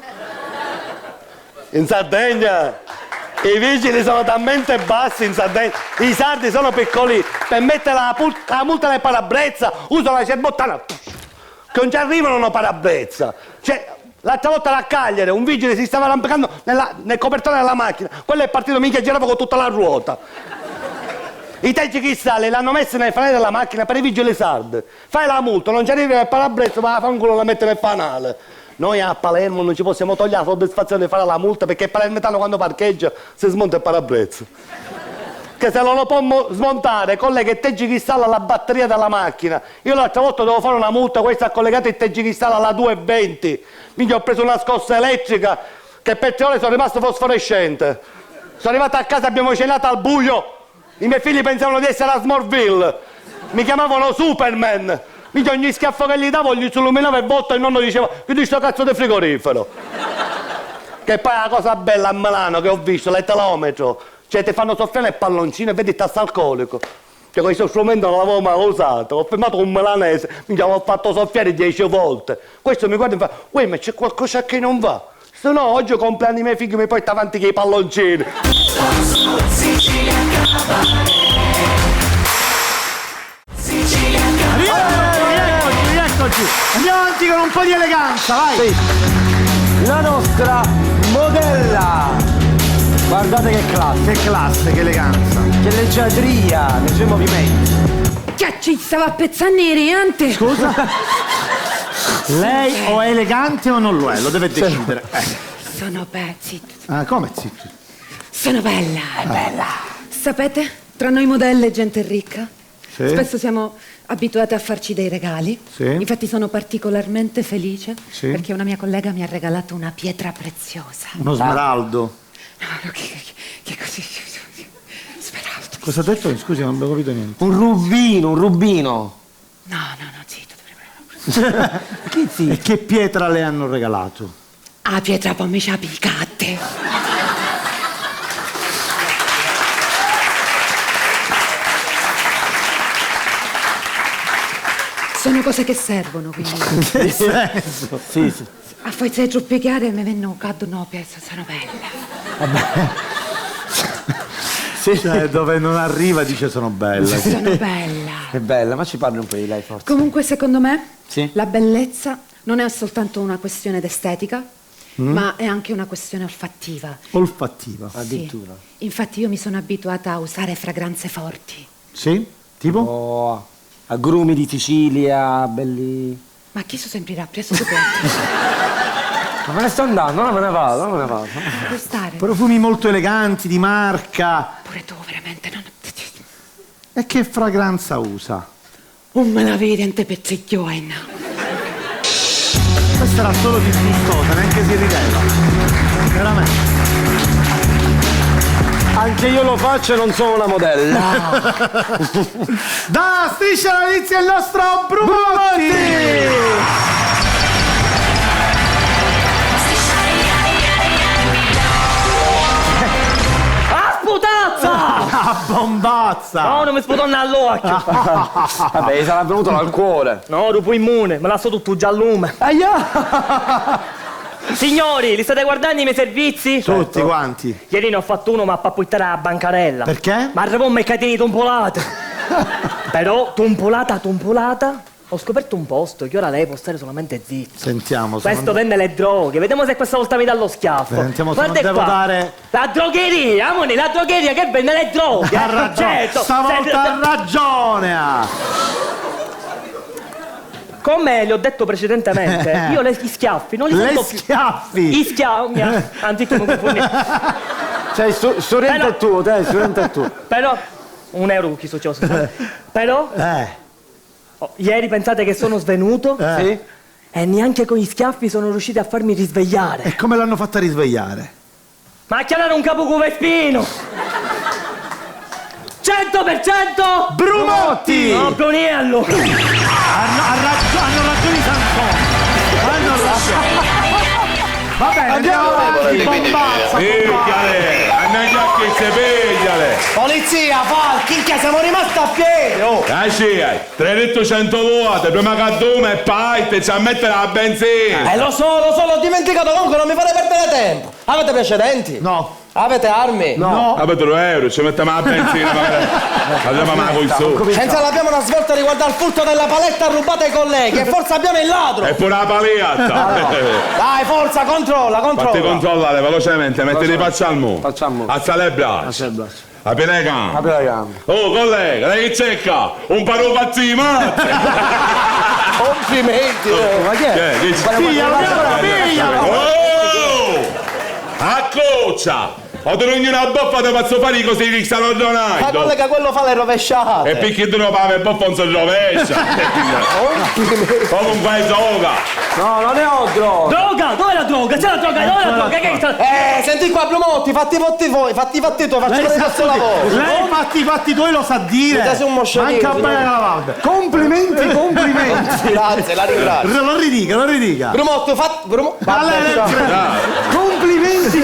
In Sardegna i vigili sono talmente bassi in Sardegna, i sardi sono piccoli, per mettere la multa nel parabrezza usano la cerbottana, che non ci arrivano una parabrezza. Cioè, l'altra volta a Cagliari un vigile si stava arrampicando nel copertone della macchina, quello è partito, minchia, girava con tutta la ruota. I tagikistani l'hanno messo nei fanali della macchina per i vigili sardi. Fai la multa, non ci arrivi nel parabrezza, ma fa un culo la mette nel fanale. Noi a Palermo non ci possiamo togliere la soddisfazione di fare la multa perché il palermitano quando parcheggia si smonta il parabrezza. Che se non lo può smontare collega il tagikistano alla batteria della macchina. Io l'altra volta dovevo fare una multa, questa ha collegato il tagikistano alla 2,20. Minchia, ho preso una scossa elettrica che per 3 ore sono rimasto fosforescente. Sono arrivato a casa, abbiamo cenato al buio. I miei figli pensavano di essere a Smallville. Mi chiamavano Superman. Minchia, ogni schiaffo che gli davo gli si illuminava il volto e il nonno diceva chiudi sto cazzo di frigorifero. Che poi è la cosa bella a Milano che ho visto, l'etalometro. Cioè ti fanno soffiare il palloncino e vedi il tasso alcolico. Cioè questo strumento non l'avevo mai usato, ho fermato un milanese, minchia, l'ho fatto soffiare 10 volte. Questo mi guarda e mi fa, uè, ma c'è qualcosa che non va. Se no oggi compleanno i miei figli mi porta avanti che i palloncini. Sicilia Rieccoci. Andiamo avanti con un po' di eleganza, vai. Sì. La nostra modella. Guardate che classe, che eleganza. Che leggiadria nei suoi movimenti. Che ci stava a pezzare niente. Scusa? Lei o è elegante o non lo è, lo deve decidere. Sono zitto. Ah, come zitto? Sono bella. È bella. Sapete, tra noi modelle e gente ricca, Sì. spesso siamo abituate a farci dei regali. Sì. Infatti sono particolarmente felice Sì. perché una mia collega mi ha regalato una pietra preziosa. Uno smeraldo. No, che così? Smeraldo. Cosa ha detto? Scusi, non avevo capito niente. Un rubino. No, zitto. E che pietra le hanno regalato? Ah, pietra poi mi ci ha piccate. Sono cose che servono, quindi. Che senso? Sì. A forza di troppo chiare mi vengono caddo no, penso sono belle. Sì. Cioè, dove non arriva dice sono bella. Sono bella. È bella, ma ci parli un po' di lei forse. Comunque, secondo me, Sì. la bellezza non è soltanto una questione d'estetica, ma è anche una questione olfattiva. Olfattiva. Addirittura. Sì. Infatti io mi sono abituata a usare fragranze forti. Sì? Tipo? Oh, agrumi di Sicilia, belli... Ma chi sono sempre preso su Ma me ne sto andando, non me ne vado. Puoi stare? Profumi molto eleganti, di marca. Pure tu, veramente, non... E che fragranza usa? Non me la vedi, ante pezzichioina. Questa era solo disgustosa, neanche si rideva. Veramente. Anche io lo faccio e non sono una modella. Da Striscia la Notizia il nostro Brumotti! Sputazza! Bombazza! No, non mi sputo all'occhio! Vabbè, gli sarà venuto dal cuore. No, dopo immune, me la sto tutto già lume. Signori, li state guardando i miei servizi? Tutti quanti. Ieri ne ho fatto uno, ma per puttare la bancarella. Perché? Ma arrivò un mercatini tompolate. Però, tompolata, ho scoperto un posto che ora lei può stare solamente zitto. Sentiamo. Questo vende le droghe, vediamo se questa volta mi dà lo schiaffo. Sentiamo se non Guarda devo qua. dare... La drogheria, amore, la drogheria che vende le droghe. Ha ragione, Certo. stavolta ha ragione! Come le ho detto precedentemente, io gli schiaffi non li Le sento più. schiaffi? Gli schiaffi, anzi tu non confondi. Cioè, studente è tuo, dai, studente è tuo. Però, €1 chi successo. Però, ieri pensate che sono svenuto? Sì. E neanche con gli schiaffi sono riusciti a farmi risvegliare. E come l'hanno fatta risvegliare? Ma a chiamare un capo cuvespino! 100% Brumotti! No, Bruniello! Hanno ragione i Sansoni! Hanno ragione! Va bene, andiamo avanti, bombazza! Pigliale! Andiamo a che se pigliale! Polizia, Falchi, siamo rimasti a piedi! Oh. Sì, 300 volte, prima che addume e poi ti ci a mettere la benzina! Lo so, l'ho dimenticato, comunque non mi fate perdere tempo! Avete precedenti? No! Avete armi? No! Avete €2, ci mettiamo la benzina, andiamo a con il su! Senza abbiamo una svolta riguardo al furto della paletta rubata ai colleghi e forse abbiamo il ladro! E pure la paliatta! Dai, forza, controlla! Fatti controllare velocemente, mettiti faccia al mu! Alza le braccia! Apri le gambe! Oh collega, lei che cerca? Un paro pazzi di mazze! Complimenti! Ma che è? Piglialo! Oh! Accoccia! Ho tenuto una boffa da pazzo fare così che stanno Ma donando! collega, quello fa le rovesciate! E picchi di roba per boffa non si rovescia! Comunque gioca! No, non ne ho droga! Droga! Dov'è la droga? C'è la droga? Dov'è la droga? Che sta... Senti qua, Brumotti, fatti voi, fatti tu, faccio vedere il suo lavoro! Lei fatti tuoi lo sa dire! Siete un moscerino, Manca bene la valve! Complimenti! Grazie, la ringrazio! Lo ridica! Brumotti,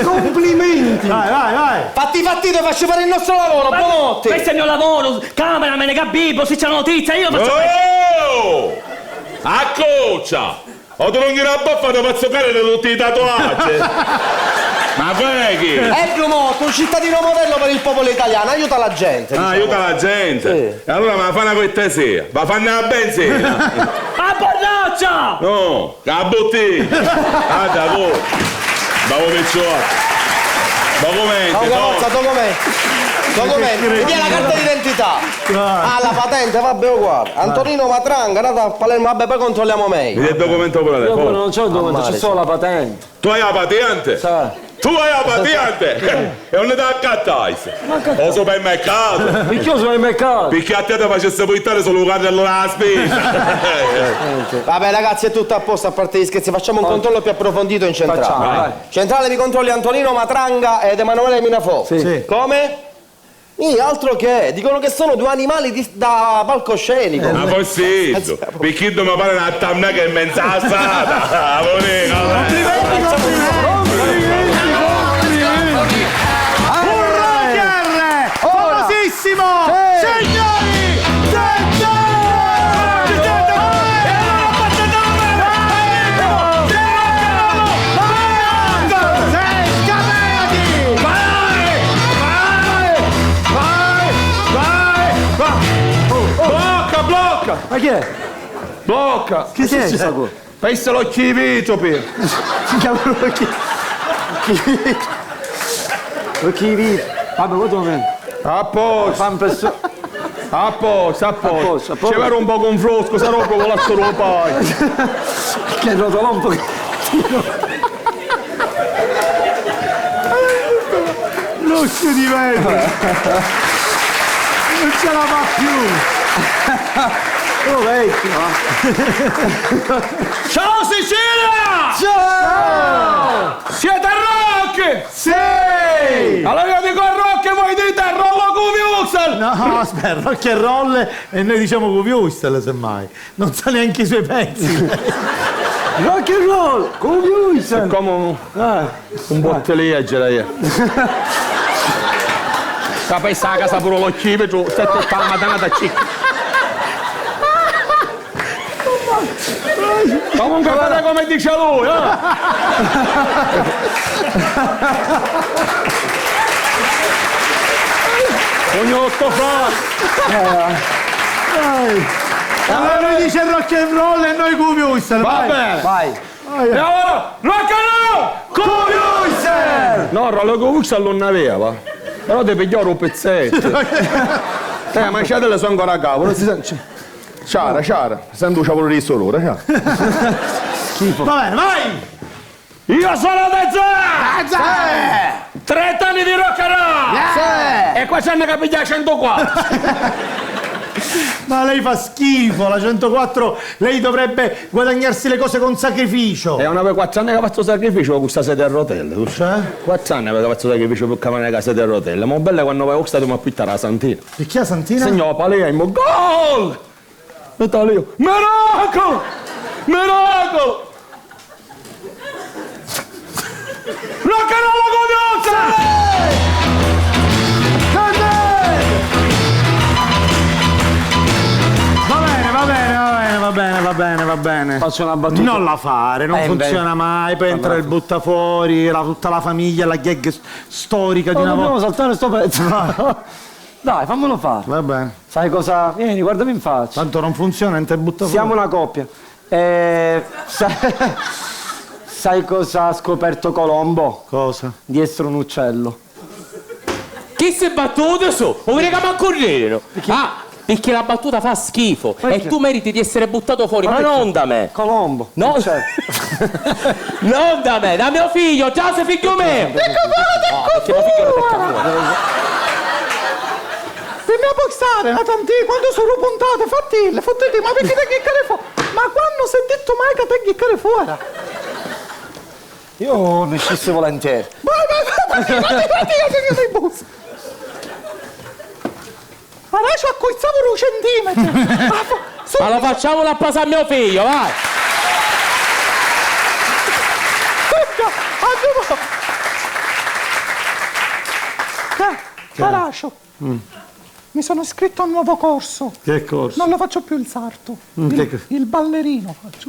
Complimenti! Vai! Fatti tu, faccio fare il nostro lavoro, Brumotti! Questo è il mio lavoro! Cameraman, Gabibbo, se c'è una notizia, io faccio... Oh! Accoccia! Ho tenuto una boffa da pazzo fare da tutti i tatuaggi! Ma freghi! Brumotti, un cittadino modello per il popolo italiano, aiuta la gente! Ah, aiuta la gente! Sì. E allora me la fa una cortesia! Va a farne la benzina! A borraccia! No! La bottiglia! Guarda voi! Bravo Picciotto! Documenti, mi dia la carta d'identità! Ah, la patente, vabbè, uguale! Antonino Matranga, nato a Palermo, vabbè, poi controlliamo meglio! Mi dai il documento pure Io fuori. non c'ho il documento, c'è solo la patente. Tu hai la patente? Tu hai la patente? E non ti accattai? O supermercato? Perché io sono in mercato? Perché a te ti facesse portare solo un cartello della spesa? Vabbè ragazzi, è tutto a posto, a parte gli scherzi, facciamo un controllo più approfondito in centrale. Facciamo, vai. Centrale vi controlli Antonino Matranga ed Emanuele Minafò. Sì. Come? Altro che, dicono che sono 2 animali da palcoscenico. Ma possibile? Perché mi pare una tamna che è mezza assata. Un rocker famosissimo, signori, Blocca! Ma chi è? Blocca! Che è questo? Questo lo chivito, Pio! Si chiama lo chivito! Vabbè, vuoi dove? A posto! A posto! Ci vero un po' con frosco, sarò proprio l'altro lo pai! Che rotolò un pochettino! L'occhio di vetro! Non ce la fa più! Oh vecchio! Ciao Sicilia! Ciao! Siete rock? Sì! Allora io dico rock e voi dite rollo Cuviusel! No, aspetta, rock and roll e noi diciamo Cuviusel semmai. Non sa neanche i suoi pezzi. Rock and roll! Cuviusel! Come un bottigliaggio io. Sapessi a casa pure lo cibo, sette la mattina da cicca. Comunque fate come dice lui, Ognuno sto fa. Allora lui dice rock and roll e noi Cuviusel. Va bene. Vai. E allora, rock and roll! Cuviusel! No, rollo Cuviusel non aveva. Però ti pigliò un pezzetto. Mangiatele sono ancora a capo, non si sente. Ciara, sento c'ha pure il sorore, Schifo. Va bene, vai! Io sono Dezze! 30 anni di rock and roll! E qua c'hanno che pigliare 104! Ma lei fa schifo, la 104, lei dovrebbe guadagnarsi le cose con sacrificio. E una per 4 anni che ha fatto sacrificio con questa sedia a rotelle, tu cioè? 4 anni che ha fatto sacrificio per camminare la sedia a rotelle, ma bella quando vai a questa ma pittare la Santina. E chi è la Santina? Segnò Palea, gol! Natalio, miracolo! Miracolo! Rock and roll Va bene. Faccio una battuta. Non la fare, non funziona mai. Poi entra il buttafuori, tutta la famiglia, la gag storica di una volta. Dobbiamo saltare sto pezzo. Dai, fammelo fare. Va bene. Sai cosa? Vieni, guardami in faccia. Tanto non funziona, non te butta fuori. Siamo una coppia. Sai cosa ha scoperto Colombo? Cosa? Di essere un uccello. Chi si è battuto su? O che ma correre? Perché la battuta fa schifo. Perché? E tu meriti di essere buttato fuori, ma perché? non da me. Colombo. No, non da me, da mio figlio, già sei figlio mio. Perché mio figlio lo tecca fuori. Dobbiamo postare, Natanti, quando sono puntate, fattille, fottete, ma perché te chiccare fuori? Ma quando si è detto mai che te chiccare fuori? Io ne scisse volentieri. Fatti, io sono i bus. Ma lei ci accozzavo un centimetro. Allora facciamo una pasa a mio figlio, vai. Paracio. Mi sono iscritto a un nuovo corso. Che corso? Non lo faccio più il sarto. Il ballerino faccio.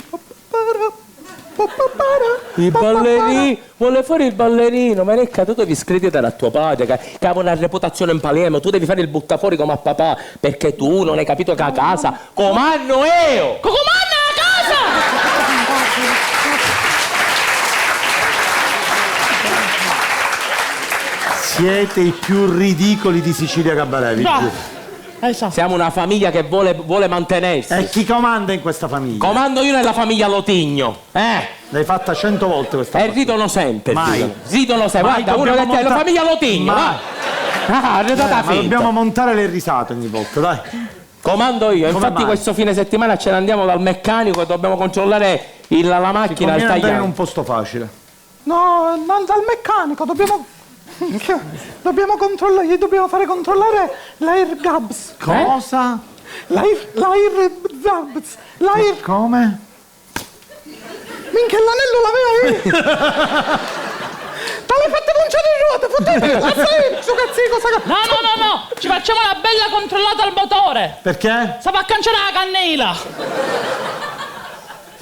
Il ballerino, vuole fare il ballerino, ma Recca, tu devi iscriverti a tuo padre, che ha una reputazione in Palermo, tu devi fare il buttafuori come a papà, perché tu non hai capito che a casa comando io! Comando a casa! Siete i più ridicoli di Sicilia Cabaret, vi giuro. Esatto. Siamo una famiglia che vuole mantenersi. E chi comanda in questa famiglia? Comando io nella famiglia Lotigno. L'hai fatta 100 volte questa E ridono sempre. Mai. Ridono sempre. Mai, Guarda, uno dobbiamo che è la montare- famiglia Lotigno. Mai. Arredata Ma finta. dobbiamo montare le risate ogni volta, dai. Comando io. Come Infatti mai? questo fine settimana ce ne andiamo dal meccanico e dobbiamo controllare la macchina al Conviene andare in tagliare. un posto facile. No, non dal meccanico, dobbiamo Dobbiamo controllare, gli dobbiamo fare controllare l'Air Gabs. Cosa? L'Air Gabs. L'Air... Come? Minchia, l'anello l'aveva lì! Te l'hai fatte punciare in ruote, fottete! Su cazzo, No! Ci facciamo una bella controllata al motore! Perché? Stava a cancellare la cannella!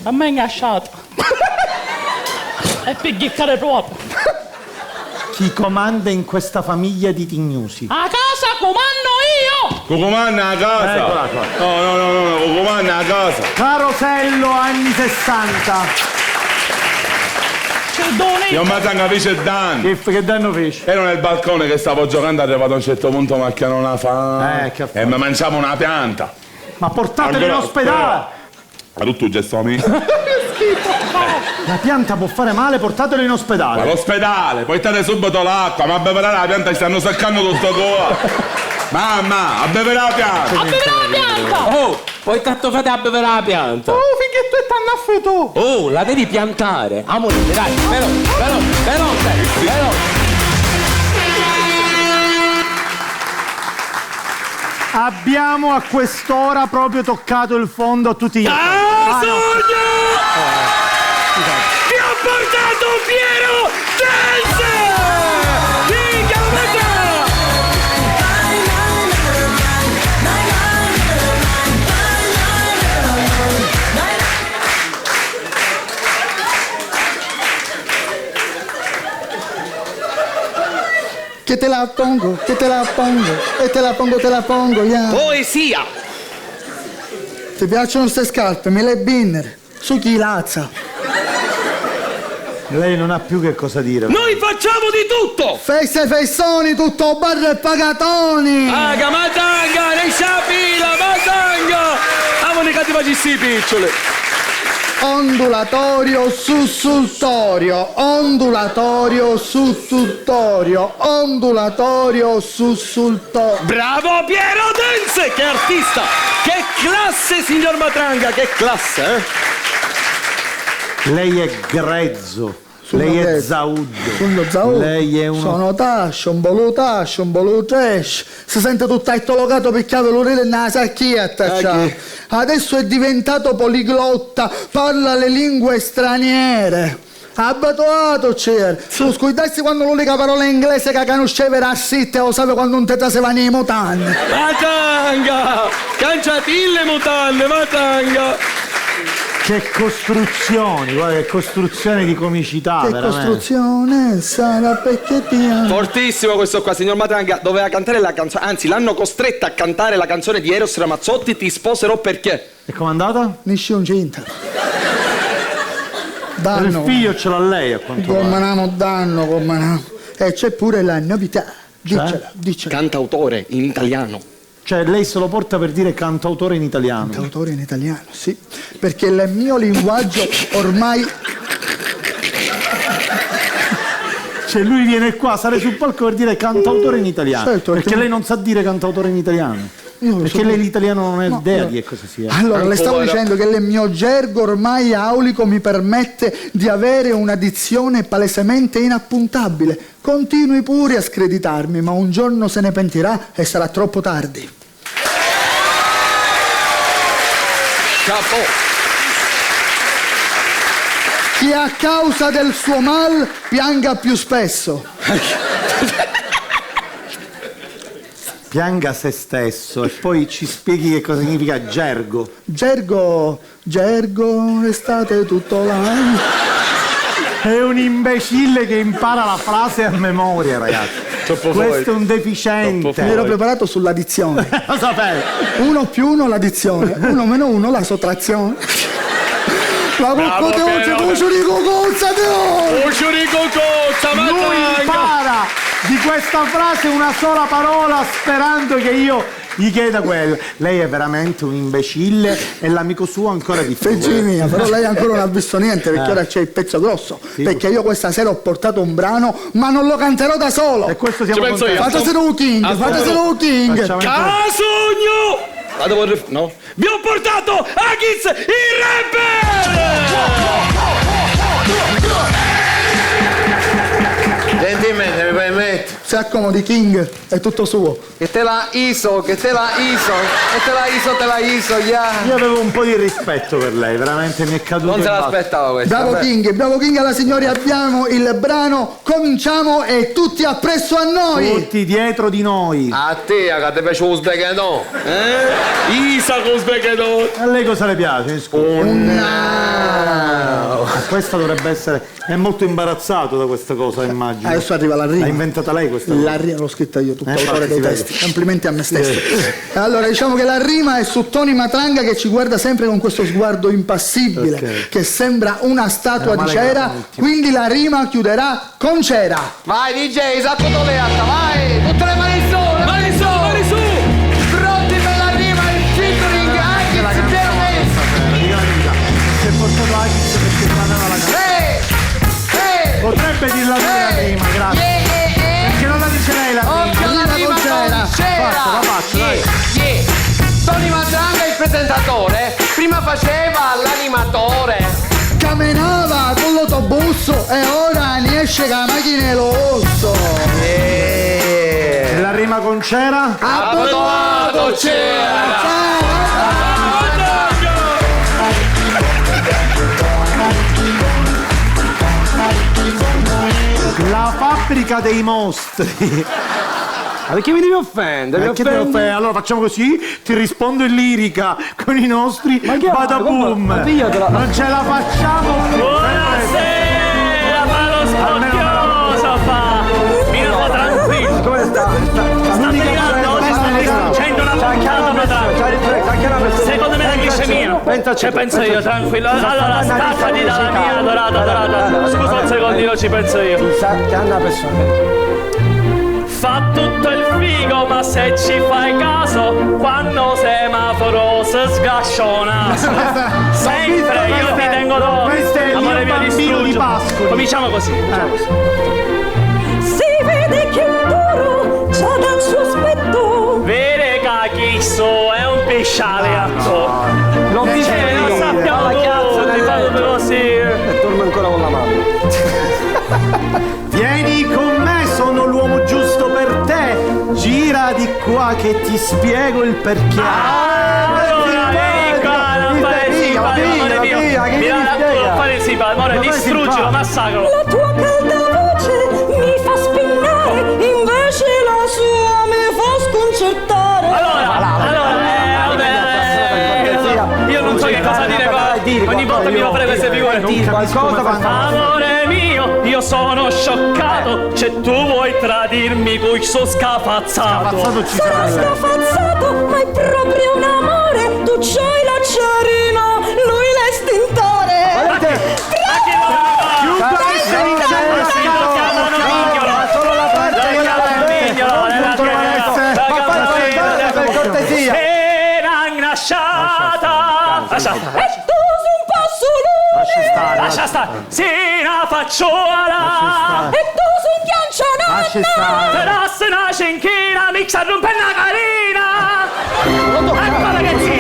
A me è inghiacciato! E per ghiccare proprio! Chi comanda in questa famiglia di tignusi? A casa comando io! Comanda a casa! Eccola qua. No, comanda a casa! Carosello anni 60. Io mi capisce il danno. Che danno fece? Ero nel balcone che stavo giocando, è arrivato a un certo punto ma che non la fa. E mi mangiamo una pianta. Ma portatelo in ospedale! Ma tutto il gesto mio. La pianta può fare male, portatelo in ospedale. All'ospedale, portate subito l'acqua, ma a bevere la pianta stanno seccando tutto qua. Mamma, a bevere la pianta! A bevere la pianta! Oh, poi tanto fate a bevere la pianta! Oh, finché tu e t'hanno affetto! Oh, la devi piantare! Amore, dai, però. Abbiamo a quest'ora proprio toccato il fondo a tutti gli Sogno! Ti ho portato Piero Dance! Minchia, Che te la pongo, e te la pongo, yeah. Poesia! Ti piacciono ste scarpe? Me le binner. Su chi lazza? Lei non ha più che cosa dire. Noi facciamo di tutto! Feste festoni, tutto barro e pagatoni! Aga, matanga, nei sapila, matanga! Amo ne catti facessi i piccioli! Ondulatorio, sussultorio, ondulatorio, sussultorio, ondulatorio, sussultorio. Bravo Piero Dance! Che artista! Che classe, signor Matranga, che classe, eh? Lei è grezzo. Lei è zauddo. Sono zauddo. Lei è uno... Sono tascio, un bolo trash. Si sente tutto ettologato perché avevo l'urina nella sacchietta. Adesso è diventato poliglotta, parla le lingue straniere. Abituato c'era. Su scuidarsi quando l'unica parola inglese che conosceva era sitte o sapeva quando non te traseva nei mutanti. Matanga! Canciatille mutande, matanga! Che costruzioni, guarda, che costruzione di comicità, Che veramente. costruzione sarà perché ti amo. Fortissimo questo qua, signor Matranga. Doveva cantare la canzone, anzi l'hanno costretta a cantare la canzone di Eros Ramazzotti, Ti sposerò perché. E com'è andata? Nessun cinta. Il figlio ce l'ha lei a quanto pare. Come danno. E c'è pure la novità. Diccela. Cantautore in italiano. Cioè lei se lo porta per dire cantautore in italiano. Cantautore in italiano, sì. Perché il mio linguaggio ormai... Cioè lui viene qua, sale sul palco per dire cantautore in italiano. Certo, perché lei non sa dire cantautore in italiano. Perché lei l'italiano non ha idea di che cosa sia. Allora, le stavo dicendo che il mio gergo ormai aulico mi permette di avere una dizione palesemente inappuntabile. Continui pure a screditarmi, ma un giorno se ne pentirà e sarà troppo tardi. Chapeau. Chi a causa del suo mal pianga più spesso. Pianga se stesso e poi ci spieghi che cosa significa gergo. Gergo, restate tutto l'anno. È un imbecille che impara la frase a memoria, ragazzi. Questo è un deficiente. Mi ero preparato sull'addizione. Lo sapevo. 1 più 1 l'addizione, 1 meno 1 la sottrazione. La cocco te oggi, cucciurico cozza te oggi! Cucciurico cozza, ma Lui impara di questa frase una sola parola sperando che io gli chieda quello. Lei è veramente un imbecille e l'amico suo ancora di più. Figli mia, però lei ancora non ha visto niente perché ora c'è il pezzo grosso. Sì. Perché io questa sera ho portato un brano, ma non lo canterò da solo. E questo siamo Ci penso io. Fateselo un king, fateselo un king. Casogno! No? Vi ho portato Aghiz il rapper! Gentilmente, mi permette? si accomodi King, è tutto suo. Che te la iso, yeah. Io avevo un po' di rispetto per lei, veramente mi è caduto. Non se l'aspettava questo. Bravo King, alla signori abbiamo il brano, cominciamo e tutti appresso a noi. Tutti dietro di noi. A te, che ti piace lo sbeghetò? Isa con lo sbeghetò. A lei cosa le piace? Questa dovrebbe essere... È molto imbarazzato da questa cosa, immagino. Adesso arriva la rima. L'ha inventata lei questa La rima l'ho scritta io, tutto autore dei testi. vede. Complimenti a me stesso. Allora, diciamo che la rima è su Tony Matranga che ci guarda sempre con questo sguardo impassibile, che sembra una statua di cera, quindi la rima chiuderà con cera. Vai DJ, sacco leatta, vai! Tutte le mani su, mani su! Pronti per la rima, il featuring, anche il Si è portato Agis perché non aveva la canzone. Potrebbe dirla lui la rima, grazie. Perché non la dice lei la rima? La rima con cera! La faccio, dai. Tony Matranga il presentatore, prima faceva l'animatore. Camminava con l'autobus e ora ne esce la macchina e lo osso. E la rima con cera? Ha provato cera! La fabbrica dei mostri. Ma perché mi devi offendere? Perché ti offende? Allora facciamo così, ti rispondo in lirica con i nostri badaboom. Non ce la facciamo più. Buonasera, ma lo spocchioso fa. Mira tranquillo. Come sta? Sta pregando, oggi sta distruggendo una puntata, secondo me la glicemia. Ci penso io, tranquillo. Allora, staccati dalla mia adorata. Scusa un secondino, ci penso io. Che è una persona. Fa tutto il figo, ma se ci fai caso, quando semaforo si sgascia un naso. Sempre io ti tengo d'oro. Questo è il mio bambino di Pascoli. Cominciamo così. Si vede che un toro già dal suo aspetto. Vede cachisso, è un pescialeatto. Non ti dice lo sappiamo tutti, fatelo così. E torna ancora con la mamma. Vieni con me, sono l'uomo giusto per te. Gira di qua che ti spiego il perché. Allora, vieni qua, non fare il simpatico, amore mio. Non fare il simpatico, amore, distruggilo, massacro. La tua calda voce mi fa spinnare, invece la sua mi fa sconcertare. Io non so che cosa dire qua. Ogni volta mi fa fare queste figure. Amore mio, io sono scioccato. Cioè tu vuoi tradirmi con il suo scafazzato. Sarà scafazzato, ma è proprio un amore. Tu c'hai l'acciarino, lui l'estintore. Solo la parte per cortesia. Lascia E tu sei un passo lui. Lascia stare. Sì, una facciola. E tu sei un ghiancianonna. Però se una cinchina mixa rompe una carina. Eccola che sì.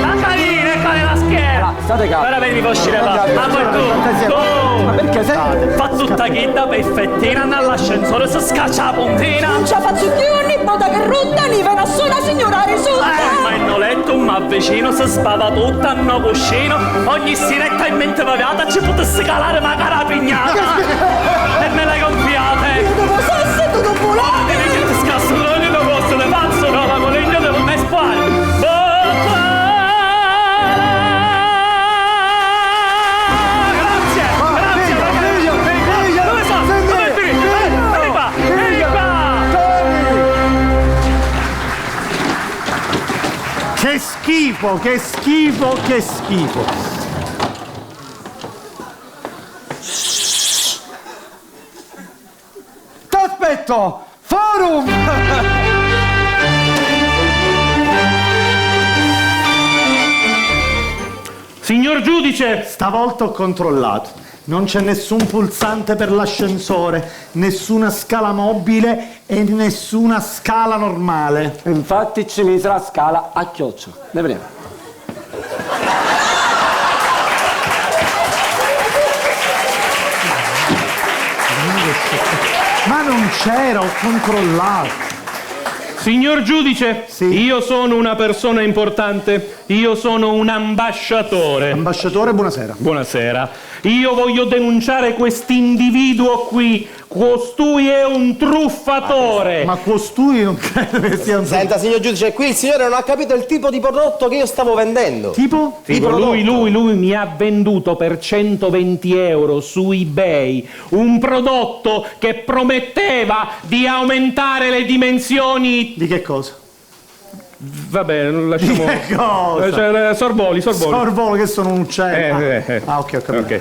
La carina e qua nella schiena. State calmi. Ora vedi può uscire là. Ma poi tu. Ma perché sei? Fa tutta chita perfettina nell'ascensore si scaccia la puntina. Non ci faccio più ogni volta che rutta ni viene a sola signora risulta. Ma in letto ma vicino si spava tutta a no cuscino. Ogni siretta in mente vaviata ci potesse calare ma carapignata. E me le gonfiate. Io devo sesso e tu devo volare. Devi che ti scasso l'ogni da posto le pazzo no ma con legno devo me spari. Che schifo, che schifo, che schifo. T'aspetto! Forum! Signor giudice, stavolta ho controllato. Non c'è nessun pulsante per l'ascensore, nessuna scala mobile e nessuna scala normale. Infatti ci mise la scala a chiocciola. Ne vediamo. Ma non c'era, ho controllato. Signor giudice, io sono una persona importante, io sono un ambasciatore. Ambasciatore, buonasera. Buonasera. Io voglio denunciare quest'individuo qui. Costui è un truffatore. Ma costui non credo che sia un... Senta, signor giudice, qui il signore non ha capito il tipo di prodotto che io stavo vendendo. Tipo? Lui mi ha venduto per 120 euro su eBay un prodotto che prometteva di aumentare le dimensioni. Di che cosa? Vabbè, lasciamo. Di che cosa? Sorvoli. Sorvolo, che sono un uccello. Ah, ok, ho capito. Ok.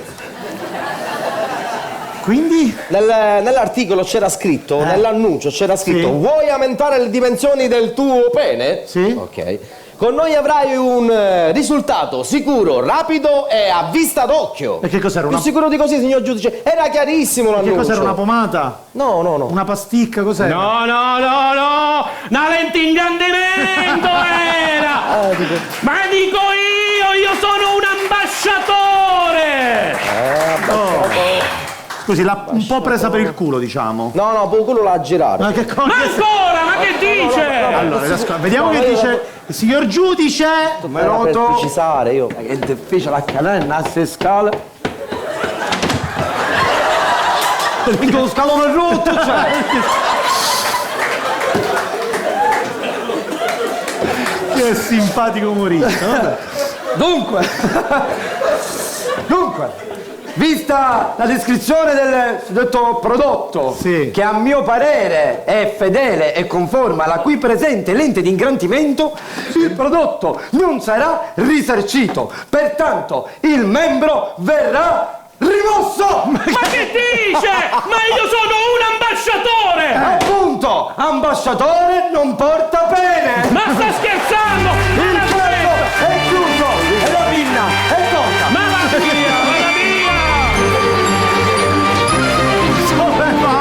Quindi? Nell'articolo c'era scritto, nell'annuncio c'era scritto: vuoi aumentare le dimensioni del tuo pene? Sì. Ok. Con noi avrai un risultato sicuro, rapido e a vista d'occhio. E che cos'era? Più sicuro di così, signor giudice? Era chiarissimo l'annuncio. Che cos'era, una pomata? No. Una pasticca, cos'era? No! Una lente ingrandimento era! Ma dico io sono un ambasciatore! Scusi, l'ha un po' presa per il culo, diciamo. No, per il culo l'ha girato. Ma che cosa? Ma ancora? Ma che dice? Allora, vediamo che dice il signor giudice. Per precisare io. Che è difficile a cadere in asse scale. Perché lo scalone è rotto, cioè. Che simpatico umorista. Vabbè. Dunque, vista la descrizione del suddetto prodotto, che a mio parere è fedele e conforme alla qui presente lente di ingrandimento, il prodotto non sarà risarcito. Pertanto il membro verrà rimosso! Ma che dice? Ma io sono un ambasciatore! Appunto, ambasciatore non porta pene! Ma sta scherzando? Il gioco è chiuso e la pinna è tolta! Ma va via! Come va?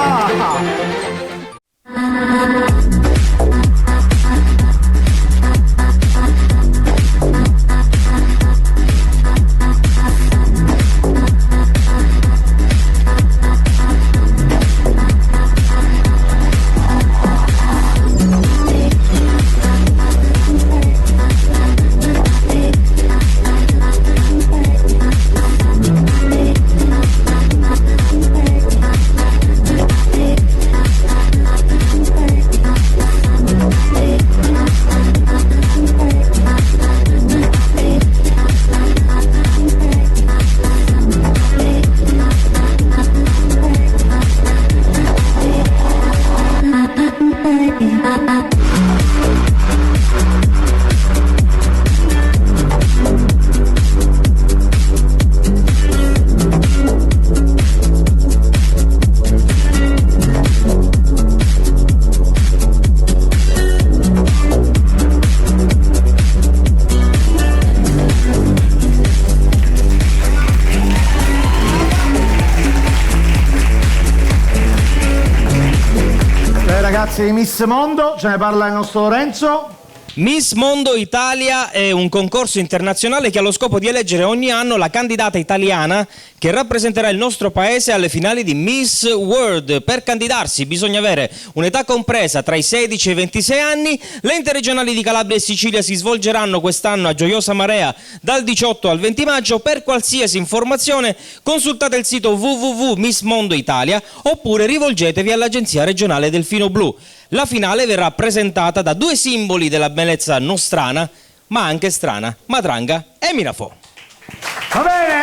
Ragazzi di Miss Mondo, ce ne parla il nostro Lorenzo. Miss Mondo Italia è un concorso internazionale che ha lo scopo di eleggere ogni anno la candidata italiana che rappresenterà il nostro paese alle finali di Miss World. Per candidarsi bisogna avere un'età compresa tra i 16 e i 26 anni. Le interregionali di Calabria e Sicilia si svolgeranno quest'anno a Gioiosa Marea dal 18 al 20 maggio. Per qualsiasi informazione consultate il sito www.Miss Mondo Italia oppure rivolgetevi all'Agenzia Regionale Delfino Blu. La finale verrà presentata da due simboli della bellezza nostrana, ma anche strana, Matranga e Mirafò. Va bene,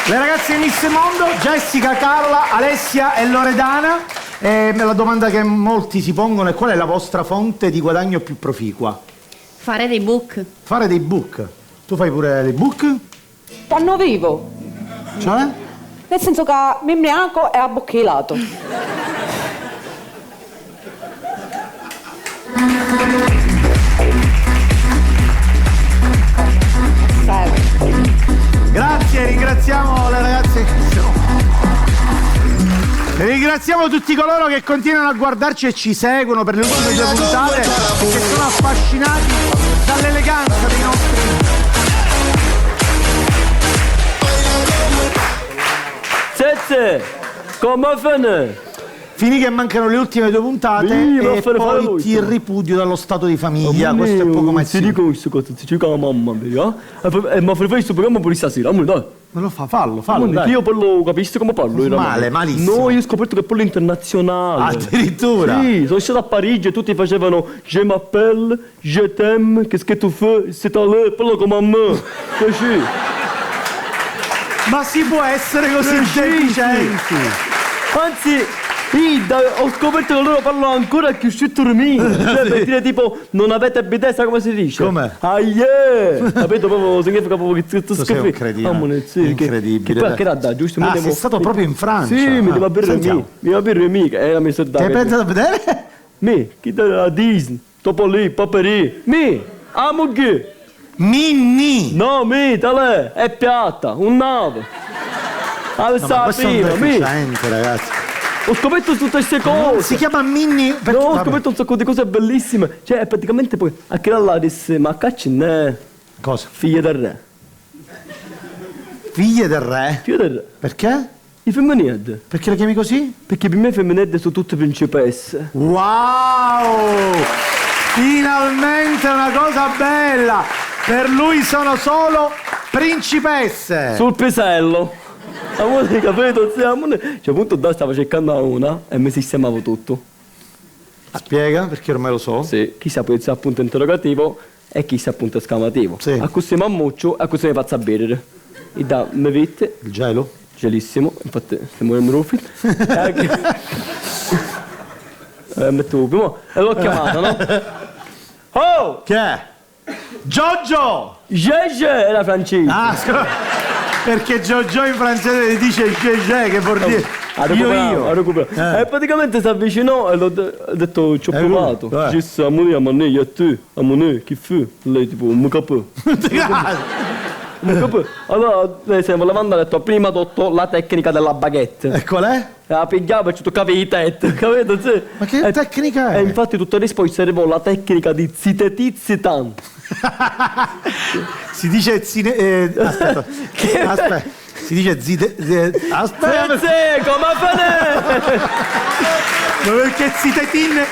le ragazze di Miss Mondo, Jessica, Carla, Alessia e Loredana. La domanda che molti si pongono è: qual è la vostra fonte di guadagno più proficua? Fare dei book. Fare dei book. Tu fai pure dei book? Quando vivo. Cioè? Nel senso che mi imbriaco e abbocchilato. Grazie, ringraziamo le ragazze. Ringraziamo tutti coloro che continuano a guardarci e ci seguono per le ultime due puntate, che sono affascinati dall'eleganza dei nostri. Sette, come fanno? Finì che mancano le ultime 2 puntate e poi ti ripudio dallo stato di famiglia. Questo è poco ma ti dico questo cosa, ti dico la mamma, vero? Ma fai questo programma pure stasera, amore, dai. Me lo fallo, dai. Io parlo, capisci come parlo? Malissimo. No, io ho scoperto che parlo internazionale. Addirittura? Sì, sono stato a Parigi e tutti facevano Je m'appelle, je t'aime, qu'est-ce que tu fais, c'est à l'heure, parlo come a me. Così. Ma si può essere così deficienti? Anzi, ho scoperto che loro parlano ancora più scitturmino. Cioè, per dire tipo, non avete bidessa, come si dice? Come? Ah yeah! Capito? Proprio significa proprio che tu sei incredibile. Incredibile. Che poi che da giusto? Sei stato proprio in Francia? Sì, mi devo bere me. Era mi sta Che pensi da vedere? Me, chi da Disney, Topolino, Paperì. Me, amo che? Minni! No, me, tale, è piatta, un nave. Questo è un deficiente, ragazzi. Ho scoperto tutte queste cose. Si chiama Minni. No, ho scoperto un sacco di cose bellissime. Cioè, praticamente poi a che là disse, ma cacci ne. Cosa? Figlie del re. Figlie del re? Figlie del re. Perché? I femminilli. Perché le chiami così? Perché per me i femminilli sono tutte principesse. Wow! Finalmente una cosa bella! Per lui sono solo principesse. Sul pisello. Amore, capito? Cioè, appunto, da stavo cercando una e mi sistemavo tutto. Spiega, perché ormai lo so. Sì, chi sa può essere appunto interrogativo e chi sa appunto esclamativo. Sì. A così mammuccio e a così mi faccio a bere. E da me vite. Il gelo? Gelissimo, infatti stiamo morendo ruffi. Metto prima e l'ho chiamata, no? Oh! Che è? Giorgio! Gege era francese. Ah, perché Giorgio in francese dice Gege, che vuol dire ha recuperato. E praticamente si avvicinò e l'ho detto ci ho provato. Disse a Monia, ma ne, a te, a Monia, chi fu? Lei tipo, un capò. Allora lei se voleva andare, ha detto prima tutto la tecnica della baguette. E qual è? La pigliava e ci toccava i tette, capito? Sì. Ma che tecnica è? E infatti tutto il poi arrivò la tecnica di zitetizitan. Si dice aspetta. Aspetta. Si dice aspetta. Come fare? Ma perché Zinedine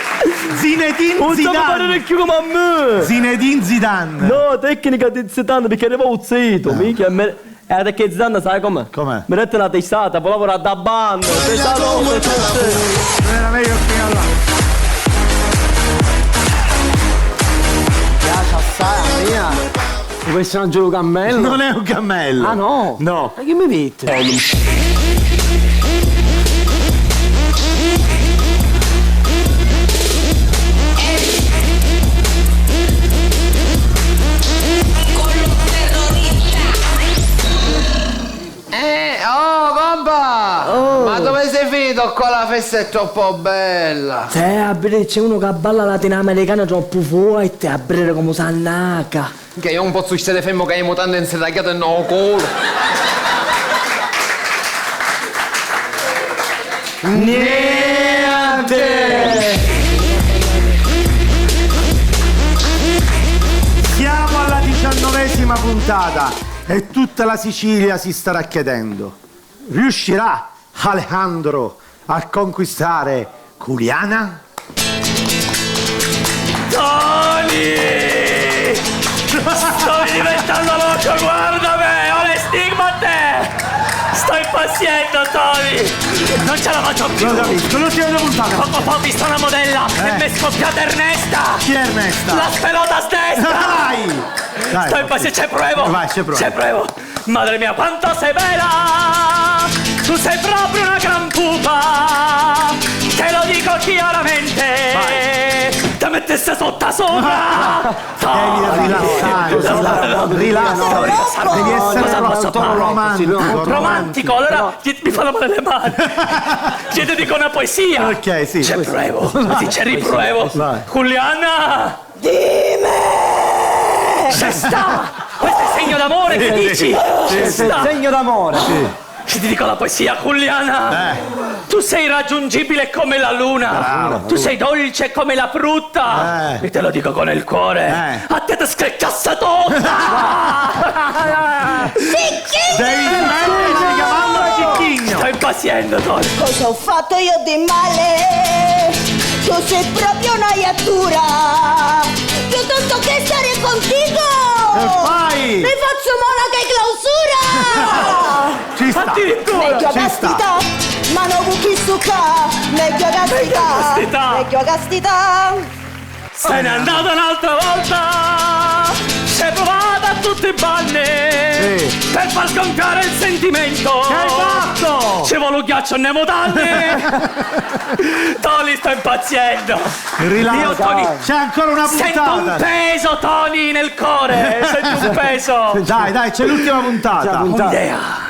Zidane? Più come a me. Zinedine Zidane. No, tecnica di Zidane perché avevo zitto, mica e perché Zidane sai com'è? Com'è? Mi mette la testata, poi lavora da banda. Non era meglio fino là. Piace assai mia. Questo è un cammello? Non è un cammello. Ah no? No. Ma che mi mette? Oh compa! Oh. Ma dove sei finito qua? La festa è troppo bella! C'è uno che balla latinoamericano troppo forte, a breve come s'annaca. Che io non posso stare fermo che hai mutande in sedacchiato e no culo! Niente! Siamo alla 19ª puntata e tutta la Sicilia si starà chiedendo: riuscirà Alejandro a conquistare Giuliana? Tony! Sto diventando loco, guarda me! Ho le stigma a te! Sto impaziendo, Tony! Non ce la faccio più! L'ultima puntata! Poco fa ho visto una modella e mi è scoppiata Ernesta! Chi è Ernesta? La spelota stessa! Dai! Sto impaziendo, ci provo! Vai, ci provo! Madre mia, quanto sei bella! Tu sei proprio una gran pupa! Te lo dico chiaramente! Vai. Te mettesse sotto sopra! Devi rilassare! Devi essere romantico! Romantico, allora mi fanno male le mani! Ti dico una poesia! Ok, sì! Ci provo! Sì, ci riprovo! Giuliana! Dimmi! C'è sta! Questo è segno d'amore, che dici? C'è segno d'amore! Ti dico la poesia, Giuliana! Tu sei raggiungibile come la luna! Tu sei dolce come la frutta! E te lo dico con il cuore! A te ti screcchiassa tutta! Devi smettere di chiamarla Marchigno. Sto impaziendo, Tony. Cosa ho fatto io di male? Tu sei proprio una iattura. Piuttosto che stare contigo, fai? mi faccio monaca e clausura. Ci sta. Meglio Ci sta. castità, ma non buchi succa. Meglio castità, meglio castità. Se n'è andato un'altra volta, si è provata a tutti i balli per far scontare il sentimento. Che hai fatto? Ci vuole un ghiaccio nei motalli. Tony sta impazzendo. Rilassa, Tony, c'è ancora una puntata. sento un peso, Tony, nel cuore. Sento un peso. Dai, c'è l'ultima puntata. Un'idea.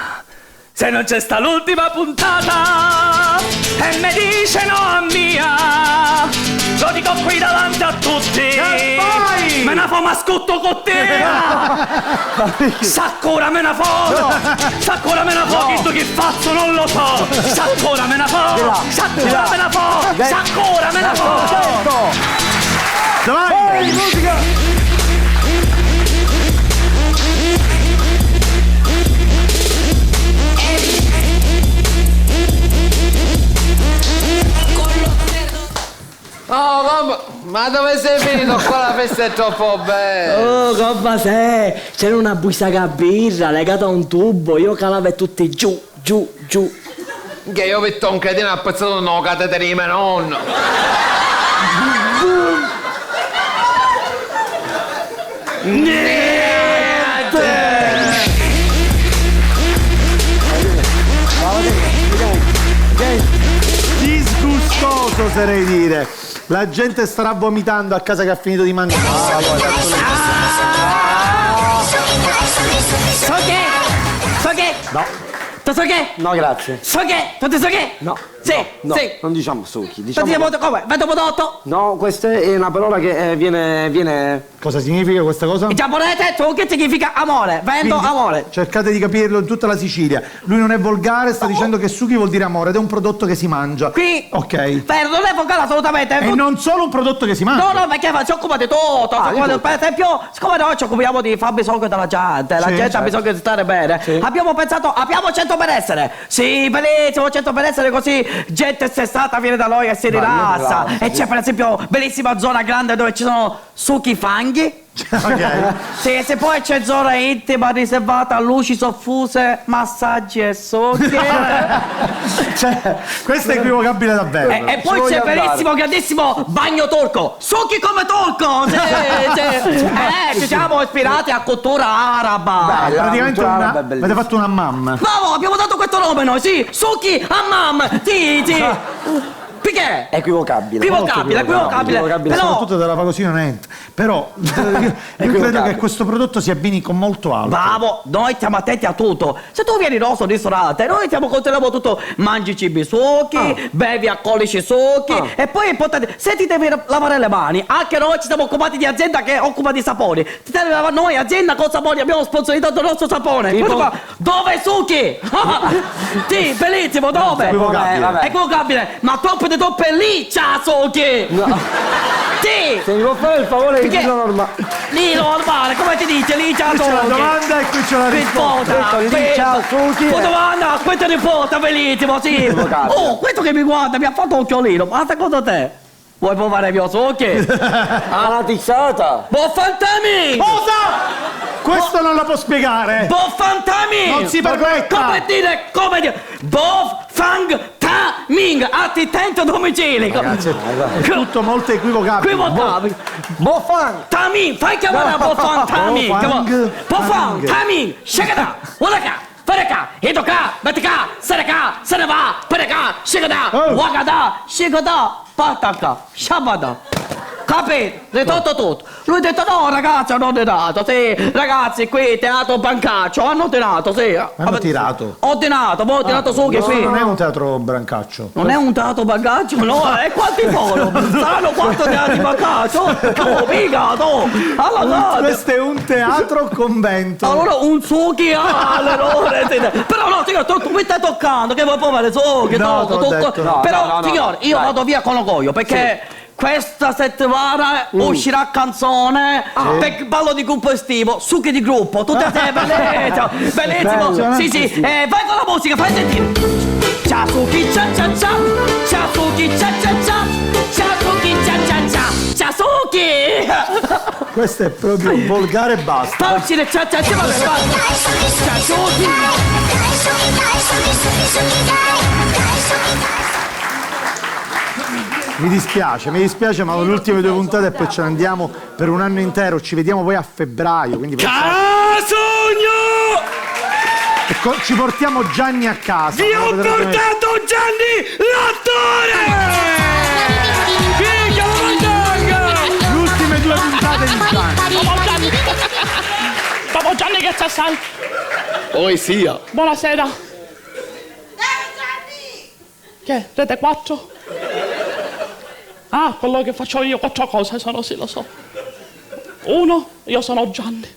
Se non c'è sta l'ultima puntata e mi dice no a mia, lo dico qui davanti a tutti. Me ne fa mascotto con te. S'ancora me ne fa. S'ancora me ne fa. Chi tu che faccio non lo so. S'ancora me ne fa. S'ancora me ne fa. S'ancora me ne fa. Vai, musica. Oh, ma dove sei finito qua? La festa è troppo bella. Oh, come sei? C'era una busta birra legata a un tubo, io calavo e tutti giù. Che io ho visto un cretino appezzato una catena di mio nonno. Disgustoso, oserei dire. La gente starà vomitando a casa che ha finito di mangiare. So che? No. Tu so che? No, grazie. So che? Tu so che? No. Sì, No, sì. non diciamo succhi. Come? Vedo prodotto? No, questa è una parola che viene... Cosa significa questa cosa? In giapponese tu che significa amore? Vendo Quindi, amore. cercate di capirlo in tutta la Sicilia. Lui non è volgare, sta dicendo che suki vuol dire amore ed è un prodotto che si mangia. Qui. Ok. Non è volgare assolutamente. E non solo un prodotto che si mangia. No, perché si occupa di tutto. Per esempio, siccome noi ci occupiamo di far bisogno della gente, la gente ha bisogno di stare bene. Abbiamo pensato, abbiamo 100 benessere. Sì, bellissimo, 100 benessere così gente stata viene da noi e si rilassa. E c'è per esempio bellissima zona grande dove ci sono succhi fanghi. Ok. Sì, se poi c'è zona intima riservata a luci soffuse, massaggi e succhi. Cioè, questo è equivocabile davvero. E poi c'è bellissimo, grandissimo bagno turco. Succhi come turco. Ci siamo ispirati a cultura araba. Praticamente avete fatto una mamma. Bravo, abbiamo dato questo nome noi, sì. Succhi Hammam. Sì. Perché? Equivocabile. Però Soprattutto dalla Pagosino Nent. Però io credo che questo prodotto si abbini con molto altro. bravo, noi stiamo attenti a tutto. Se tu vieni in nostro ristorante, noi controlliamo tutto. Mangi cibi succhi, bevi alcolici succhi. E poi è importante, se ti devi lavare le mani, anche noi ci siamo occupati di azienda che occupa di saponi. Ti devi lavare noi, azienda con saponi, abbiamo sponsorizzato il nostro sapone. Questo qua, dove succhi? Sì, bellissimo, dove? Equivocabile. Ma toppe lì, ciao succhi! Sì! Se mi può fare il favore di dirlo normale. Lì normale, come ti dice? Lì ciao Qui c'è la succhi! domanda e qui c'è la risposta. Lì ciao succhi. Domanda, questa risposta bellissimo, sì! Oh, questo che mi guarda mi ha fatto un chiolino, ma secondo te? Vuoi provare i miei succhi? Una tizzata. Boffantami! Cosa? Questo non la può spiegare. Boffantami! Non si permetta. Come dire? Boffang Taming, assistente domicili. Ragazzi, è tutto molto equivocabile. Boffang Taming, fai chiamare a Boffang Taming. Boffang Taming, shakada, walaka, faraka, hitoka, batika, saraka, sarava, paraka, shakada, wakada, shakada, pataka, shabada. Capito? Tutto. Lui ha detto no ragazzi, hanno ordinato, sì. Ragazzi qui, teatro Brancaccio, hanno ordinato, sì. Hanno tirato. Ho ordinato su che qui. Non è un teatro Brancaccio. Non è un teatro Brancaccio, no, è quanti sono? Saranno 4 teatri Brancaccio? Oh, mica, no. Allora, questo è un teatro convento. Allora un succhi all'errore. Però no, signor, mi stai toccando, che vuoi provare succhi, No, tocco. Però, signor, io vado via con orgoglio, perché Questa settimana uscirà canzone per ballo di gruppo estivo, succhi di gruppo, tutte e tre, bellissimo, bellissimo. Sì, sì, vai con la musica, fai sentire. Ciao succhi cia cia cia, ciao succhi cia cia cia, ciao succhi cia cia cia, ciao succhi. Questo è proprio volgare e basta. Paucine cia cia cia, vabbè, basta. Ciao succhi. Mi dispiace, ma le ultime 2 puntate e poi ce ne andiamo per un anno intero. Ci vediamo poi a febbraio. Quindi Casogno! Ci portiamo Gianni a casa. Vi ho portato Gianni l'attore! Figa, le ultime 2 puntate di Gianni. Papà Gianni, che c'è sai? Poesia. Buonasera. Che? Rete 4? Ah, quello che faccio io, 4 cose sono, sì, lo so. 1, io sono Gianni.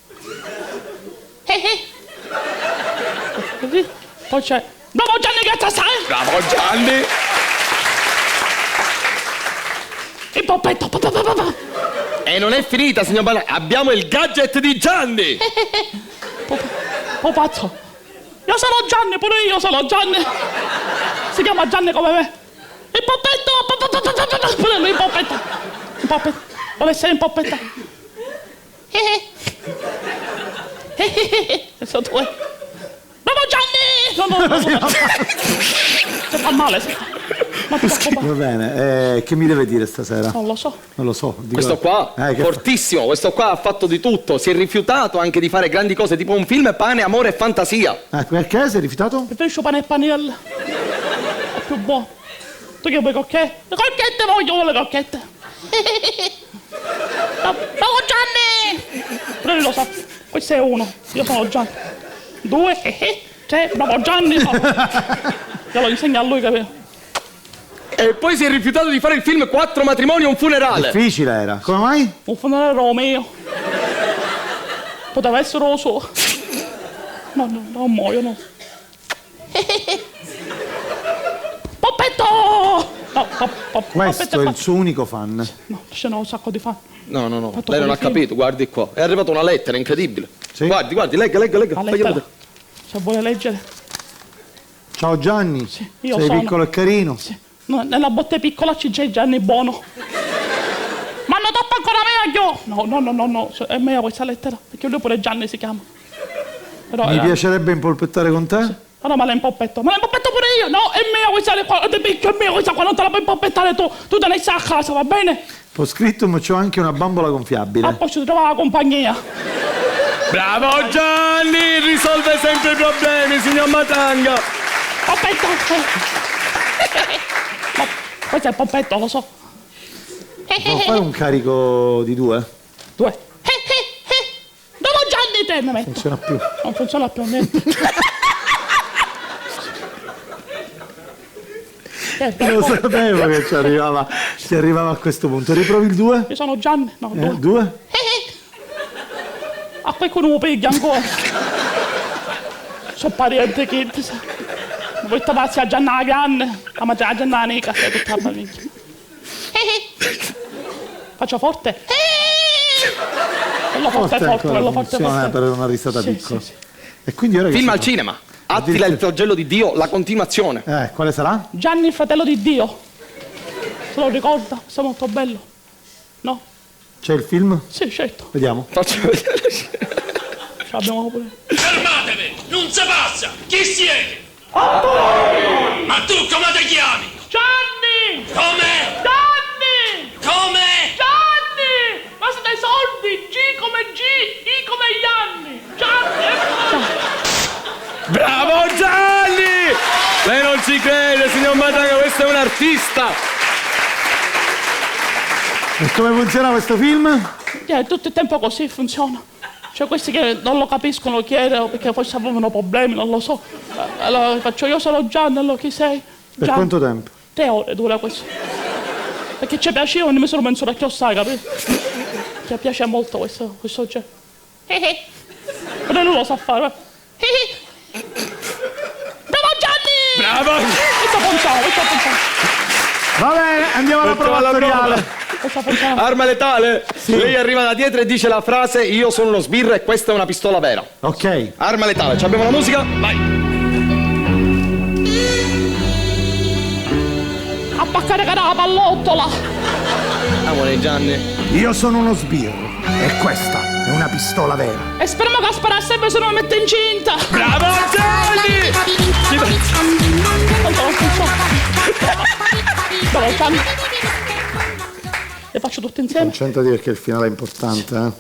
Poi c'è bravo Gianni, che c'è sai? Bravo Gianni. Il poppetto. E non è finita, signor Banana. Abbiamo il gadget di Gianni. Pupazzo. Io sono Gianni, pure io sono Gianni. Si chiama Gianni come me. Il poppetto. Pure lui, il poppetto. Il poppetto. Vuole essere in poppetta. Adesso tu è. Bravo Gianni! No. Si fa male, si fa. Ma ti fa Va bene, che mi deve dire stasera? Non lo so. Non lo so. Questo qua, fortissimo, questo qua ha fatto di tutto, si è rifiutato anche di fare grandi cose, tipo un film Pane, Amore e Fantasia. Perché si è rifiutato? Preferisco pane e panelle. È più buono. Tu che vuoi cocchette? Le cocchette voglio, le cocchette. Bravo Gianni! Però lo so, questo è 1, io sono Gianni. 2, 3, bravo Gianni. Io lo insegno a lui, capito? E poi si è rifiutato di fare il film 4 matrimoni e un funerale. Difficile era. Come mai? Un funerale Romeo. Poteva essere lo suo. No, non muoio, no. Poppetto! No, questo è il suo unico fan. No, ce n'ho un sacco di fan. No, lei non ha capito, guardi qua. È arrivata una lettera incredibile. Sì? Guardi, legga. La lettera, se vuole leggere. Ciao Gianni. Sì, io sei sono piccolo e carino. Sì. No, nella botte piccola c'è Gianni buono. Ma non troppo ancora meglio! No, è mia questa lettera, perché lui pure Gianni si chiama. Però, mi piacerebbe impolpettare con te? Sì. No, ma la impoppetto pure io! No, è mia questa lettera, è mia questa qua, non te la puoi impoppettare tu te ne stai a casa, va bene? Ho scritto, ma c'ho anche una bambola gonfiabile. Ah, poi ci trova la compagnia. Bravo Gianni, risolve sempre i problemi, signor Matanga. Poppetto! No, questo è il poppetto, lo so. Devo fare un carico di 2? 2. Bravo Gianni, te ne metto. Funziona più. Non funziona più niente. Lo sapevo che si arrivava a questo punto. Riprovi il 2? Io sono Gianni. No, 2? A qualcuno lo piglia ancora. Sono pariente che voi stavate a Gianna la grande, la madre a Gianna la nica, sei tutta la famiglia. Faccio forte. Quello forte è forte, quello forte è forte. Per una risata piccola. Sì. E quindi ora film al cinema. Attila il flagello di Dio, la continuazione. Quale sarà? Gianni il fratello di Dio. Se lo ricorda? Questo è molto bello. No? C'è il film? Sì, certo. Vediamo. Faccio vedere. Abbiamo pure. Fermatevi! Non si passa! Chi siete? Ma tu come ti chiami? Gianni! Come? Gianni! Come? Gianni! Ma siete i soldi! G come G, I come gli anni! Gianni! Bravo Gianni! Lei non ci crede, signor Matanga, questo è un artista! E come funziona questo film? Tutto il tempo così funziona. Cioè questi che non lo capiscono chiedono perché forse avevano problemi, non lo so. Allora faccio io sono Gianni, allora chi sei? Per Gianni. quanto tempo? 3 ore dura questo. Perché ci piaceva e mi sono messo a chiossare, capito? Ci piace molto questo genere. Però lui lo sa fare. Bravo Gianni! Bravo! Questo funziona. Va bene, andiamo alla prova attoriale. Arma letale. Lei arriva da dietro e dice la frase io sono uno sbirro e questa è una pistola vera. Ok. Arma letale, ci abbiamo la musica? Vai. A baccare cara la pallottola. Amore Gianni. Io sono uno sbirro e questa è una pistola vera. E speriamo che spara sempre se non mi mette incinta. Bravo Gianni! Bravo Gianni. Le faccio tutte insieme. Concentrati perché il finale è importante, eh?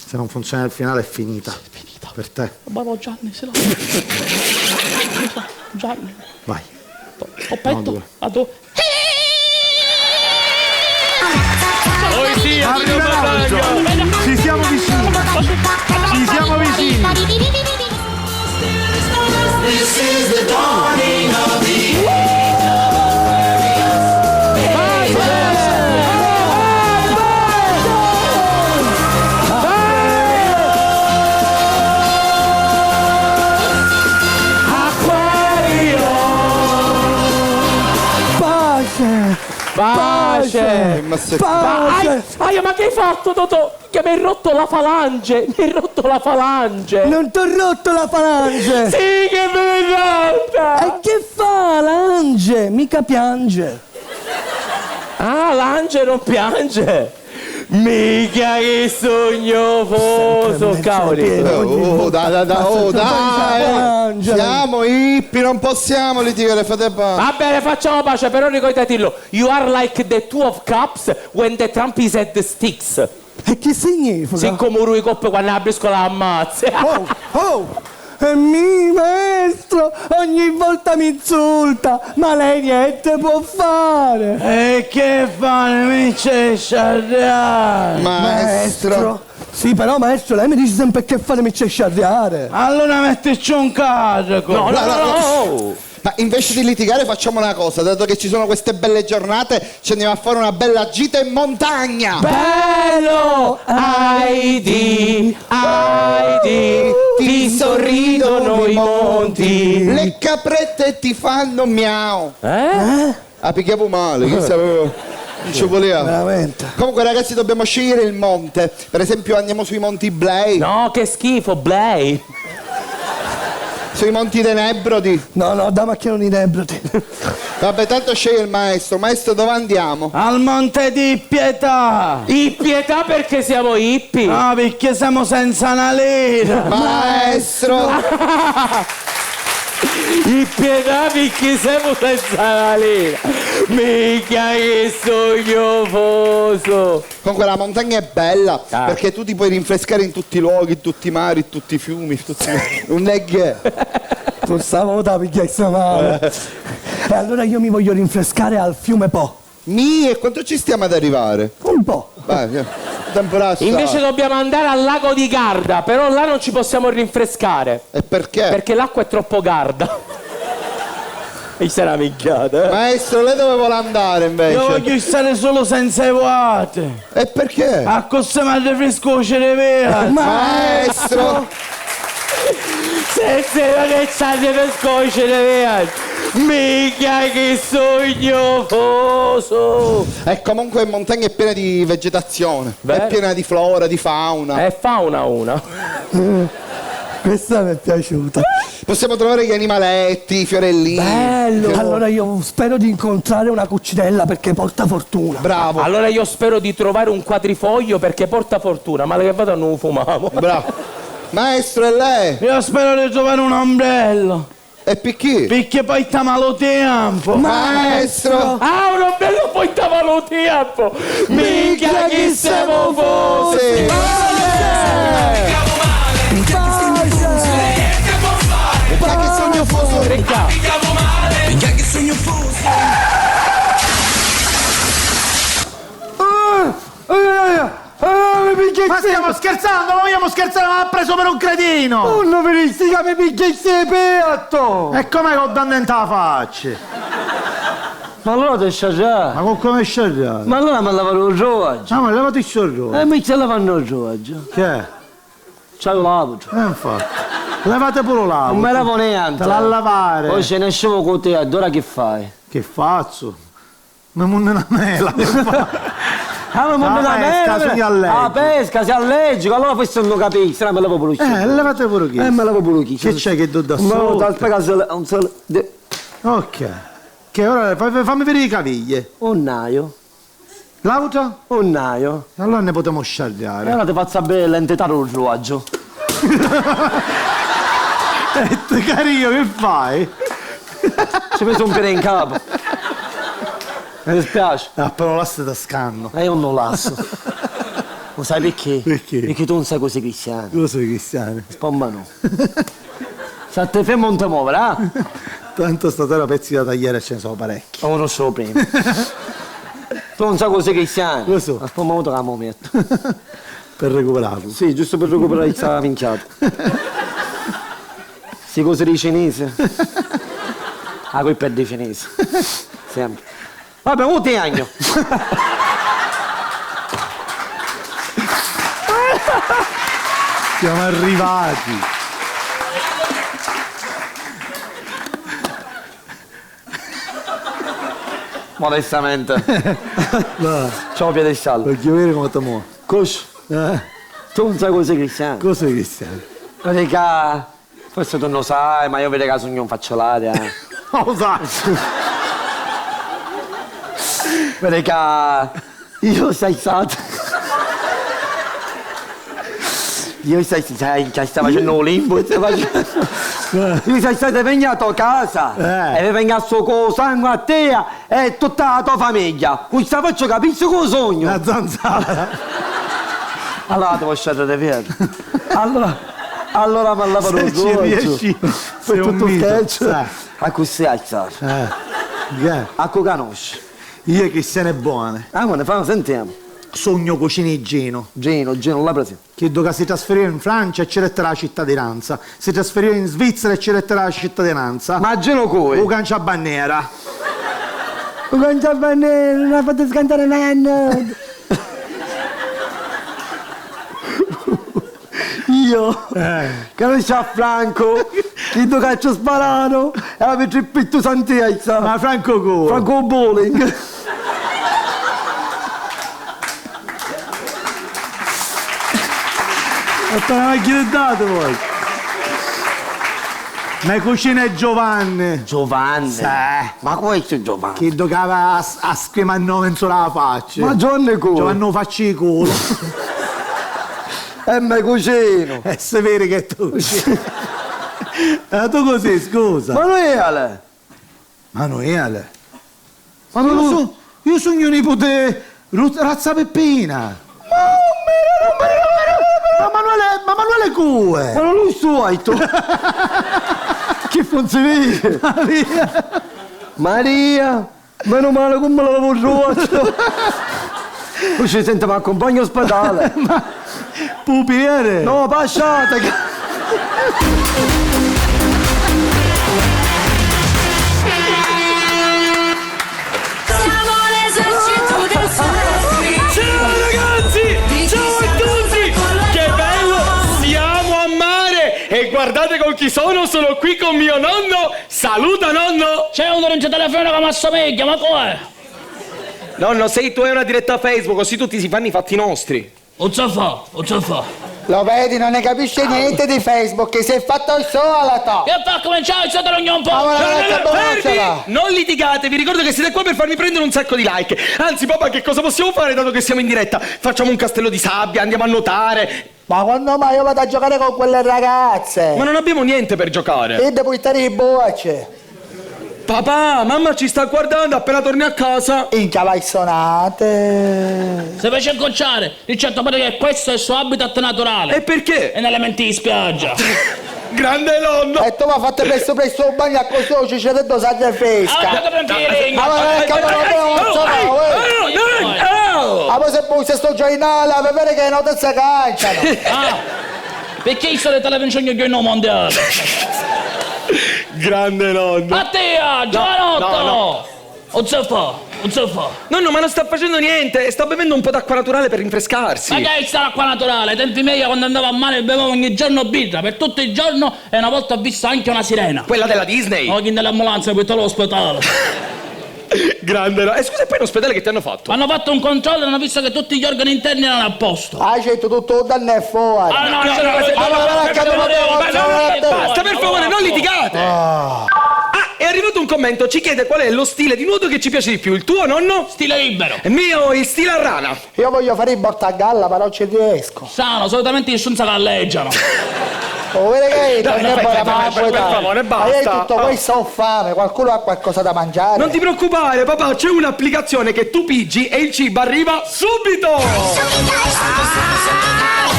Se non funziona il finale è finita. Per te. Bravo Gianni, se lo Gianni. Vai. Coppetto. No, vado. Sì, ci siamo vicini. Ci siamo vicini. This is the dawning of the Pace! Aia, ma che hai fatto, Totò? Che mi hai rotto la falange! Mi hai rotto la falange! Non ti ho rotto la falange! Sì, che me l'hai rotta! E che fa l'ange? Mica piange! Ah, l'ange non piange! Mica che sognoso, cavoli! Dai! Siamo hippie, non possiamo litigare, fate pace. Va bene, facciamo pace, però ricordatelo. You are like the two of cups when the trump is at the sticks. E che significa? Sì, come un coppe quando la briscola ammazza. E mi maestro ogni volta mi insulta, ma lei niente può fare. E che fare? Mi c'è sciarriare. Maestro. Sì, però maestro, lei mi dice sempre che fare mi c'è sciarriare. Allora metterci un carico. No. Ma invece di litigare facciamo una cosa, dato che ci sono queste belle giornate, ci andiamo a fare una bella gita in montagna. Bello! Heidi, ti sorridono i monti. Le caprette ti fanno miau. Ah, picchiavo male, che sapevo. Non ci voleva. Veramente. Comunque ragazzi dobbiamo scegliere il monte. Per esempio andiamo sui monti Blei. No, che schifo, Blei. Sui monti dei Nebrodi. No, da macchino di Nebrodi. Vabbè, tanto sceglie il maestro. Maestro, dove andiamo? Al monte di Pietà. I Pietà perché siamo hippie? No, perché siamo senza una lira. Maestro. I Pietà perché siamo senza la lira. Mica che sognoso. Comunque la montagna è bella perché tu ti puoi rinfrescare in tutti i luoghi, in tutti i mari, in tutti i fiumi, non è che Pensavo da picchiasse male. E allora io mi voglio rinfrescare al fiume Po. E quanto ci stiamo ad arrivare? Un po'. Invece dobbiamo andare al lago di Garda, però là non ci possiamo rinfrescare. E perché? Perché l'acqua è troppo garda. E sarà minchiata. Maestro, lei dove vuole andare invece? Io voglio stare solo senza i vuoti. E perché? A cosa mi rinfresco cerevea. Maestro! Senza che c'hanno per scocere, mica che sognoso! E comunque in montagna è piena di vegetazione, è piena di flora, di fauna. È fauna una. Questa mi è piaciuta. Possiamo trovare gli animaletti, i fiorellini. Bello! Allora io spero di incontrare una cuccinella perché porta fortuna. Bravo! Allora io spero di trovare un quadrifoglio perché porta fortuna, ma che vado non fumavo. Bravo! Maestro, e lei? Io spero di trovare un ombrello. E perché? Perché poi sta malo tempo. Maestro! Ah, un ombrello poi sta malo tempo! Mica chi siamo fossi! Minchia che sogno foso! Minchia che sogno foso! Ma stiamo scherzando, non vogliamo scherzare, ma ha preso per un cretino! Oh, non mi stica, mi picchia il peatto! E com'è che ho dannetta la faccia? Ma allora ti sciarriare? Ma con come sciarriare? Ma allora mi lavano il rovaggio! No, ma levati il sorriso! E mi c'è lavando il rovaggio! Che è? C'è il lavagio! Infatti! Levate pure l'auto! Non me lavo neanche! Te la lavare! Poi ce ne escevo con te, allora che fai? Che faccio? Ma non è una mela. La pesca, si alleggica, allora questo non capisco, me l'avevo pure chiesto. Levate pure chiesto. Me l'avevo pure chiesto. Che c'è che do da sotto? Ok. Che ora fammi vedere le caviglie. Un naio. L'auto? Un naio. Allora ne potremo sciagliare. E allora ti faccio bene l'entità d'orologio. Carino, che fai? Ci messo un piede in capo. Mi dispiace. Però lascia da scanno. Io non lascio. Lo sai perché? Perché? Perché tu non sei così cristiano. Io sono cristiano. Spomma no. Se a te fermo non ti muovere, eh? Tanto stasera pezzi da tagliare ce ne sono parecchi. Oh, non so prima. Tu non sai così cristiano. Lo so. Ma spomma che la metto. Per recuperarlo. Sì, giusto per recuperare questa minchiata. Si cose di cinese. Ah, qui per di cinese. Sempre. Vabbè, un tiagno. Siamo arrivati. Modestamente. Ciao piedestallo. Voglio vedere come ti muovi. Così. Tu non sai cos'è cristiano? Cos'è cristiano? Vedi che... Forse tu non lo sai, ma io vedo che sogno un facciolare, Non lo sai. Vedi che... Io sei stato... Io sei facendo un limbo, io sei stato impegnato a casa e venga a sto sangue a te e tutta la tua famiglia. Questa faccio capisci cosa sogno? La zanzara. Allora devo scendere via. Allora mi lavoro se ci riesci per tutto il sketch. A così alzare. A co conosci? Io che se ne buone. Ah, ma ne fanno, sentiamo. Sogno cucini Geno. Geno, la presente. Che dopo si trasferiva in Francia e ci retterà la cittadinanza. Si trasferiva in Svizzera e ci retterà la cittadinanza. Ma Geno come? O cancia bandiera. O cancia bandiera, non ha fatto scantare nanno. Io, che non c'ha Franco, che do caccio sparato e avete il pitto santezza. Ma Franco come? Franco Bowling. Appena macchina dato poi. Ma cucina è Giovanni. Giovanni? Sì. Ma questo è Giovanni? Che giocava a scrivere nome sulla faccia. Ma Giovanni come? Giovanni faccia di culo. E me cucino. È severo che tu cucini. Tu così, scusa. Manuele. Manuele? Io sono nipote Razza Peppina. Ma Manuele Cue! Ma non lo so, hai tu! Che funziona? Maria! Meno male come me l'avevo trovato! Poi ci sente, mi accompagno all'ospedale! Ma... Pupiere! No, pasciate! Siamo l'esercito del sole! Ciao ragazzi! Ciao a tutti! Che bello! Siamo a mare! E guardate con chi sono qui con mio nonno! Saluta nonno! C'è uno che telefono che mi assomiglia, ma com'è? Nonno, sei tu e una diretta Facebook, così tutti si fanno i fatti nostri. O ce fa? Lo vedi, non ne capisce niente di Facebook, che si è fatto il solito! E fa cominciare il sotto un po'! Fermi! Non litigate, vi ricordo che siete qua per farmi prendere un sacco di like. Anzi, papà, che cosa possiamo fare dato che siamo in diretta? Facciamo un castello di sabbia, andiamo a nuotare. Ma quando mai io vado a giocare con quelle ragazze? Ma non abbiamo niente per giocare. E devo stare in bocce. Papà, mamma ci sta guardando, appena torni a casa. Inca vai sonate. Se fece incocciare, il certo pare che questo è il suo habitat naturale. E perché? È nell'elementi di spiaggia. Grande nonno! E tu mi hai fatto presto il bagno a così, c'è detto saggia fresca. Ah, tranquilli! Ma poi se poi se sto giornale a vedere che le notizie canciano. Ah, perché io sono televisionale che non mondiale? Grande nonno! A te, giovanotto! No. O se fa? Nonno, ma non sta facendo niente, sta bevendo un po' d'acqua naturale per rinfrescarsi. Ma che è sta l'acqua naturale? Ai tempi miei quando andavo a mare bevevo ogni giorno birra, per tutto il giorno, e una volta ho visto anche una sirena. Quella della Disney? O chi nell'ambulanza per l'ospedale. Grande, no? Scusa, e poi in ospedale che ti hanno fatto? Hanno fatto un controllo e hanno visto che tutti gli organi interni erano a posto. Ah, c'è tutto danno e fuori. Basta, per favore, non litigate. È arrivato un commento, ci chiede qual è lo stile di nuoto che ci piace di più, il tuo, nonno? Stile libero. Il mio, il stile a rana. Io voglio fare il borta a galla, ma non ci riesco. Sano, solitamente gli stronzi galleggiano. Oh, vedi che per favore, basta. Ma io tutto questo ho fame, qualcuno ha qualcosa da mangiare? Non ti preoccupare, papà, c'è un'applicazione che tu pigi e il cibo arriva subito!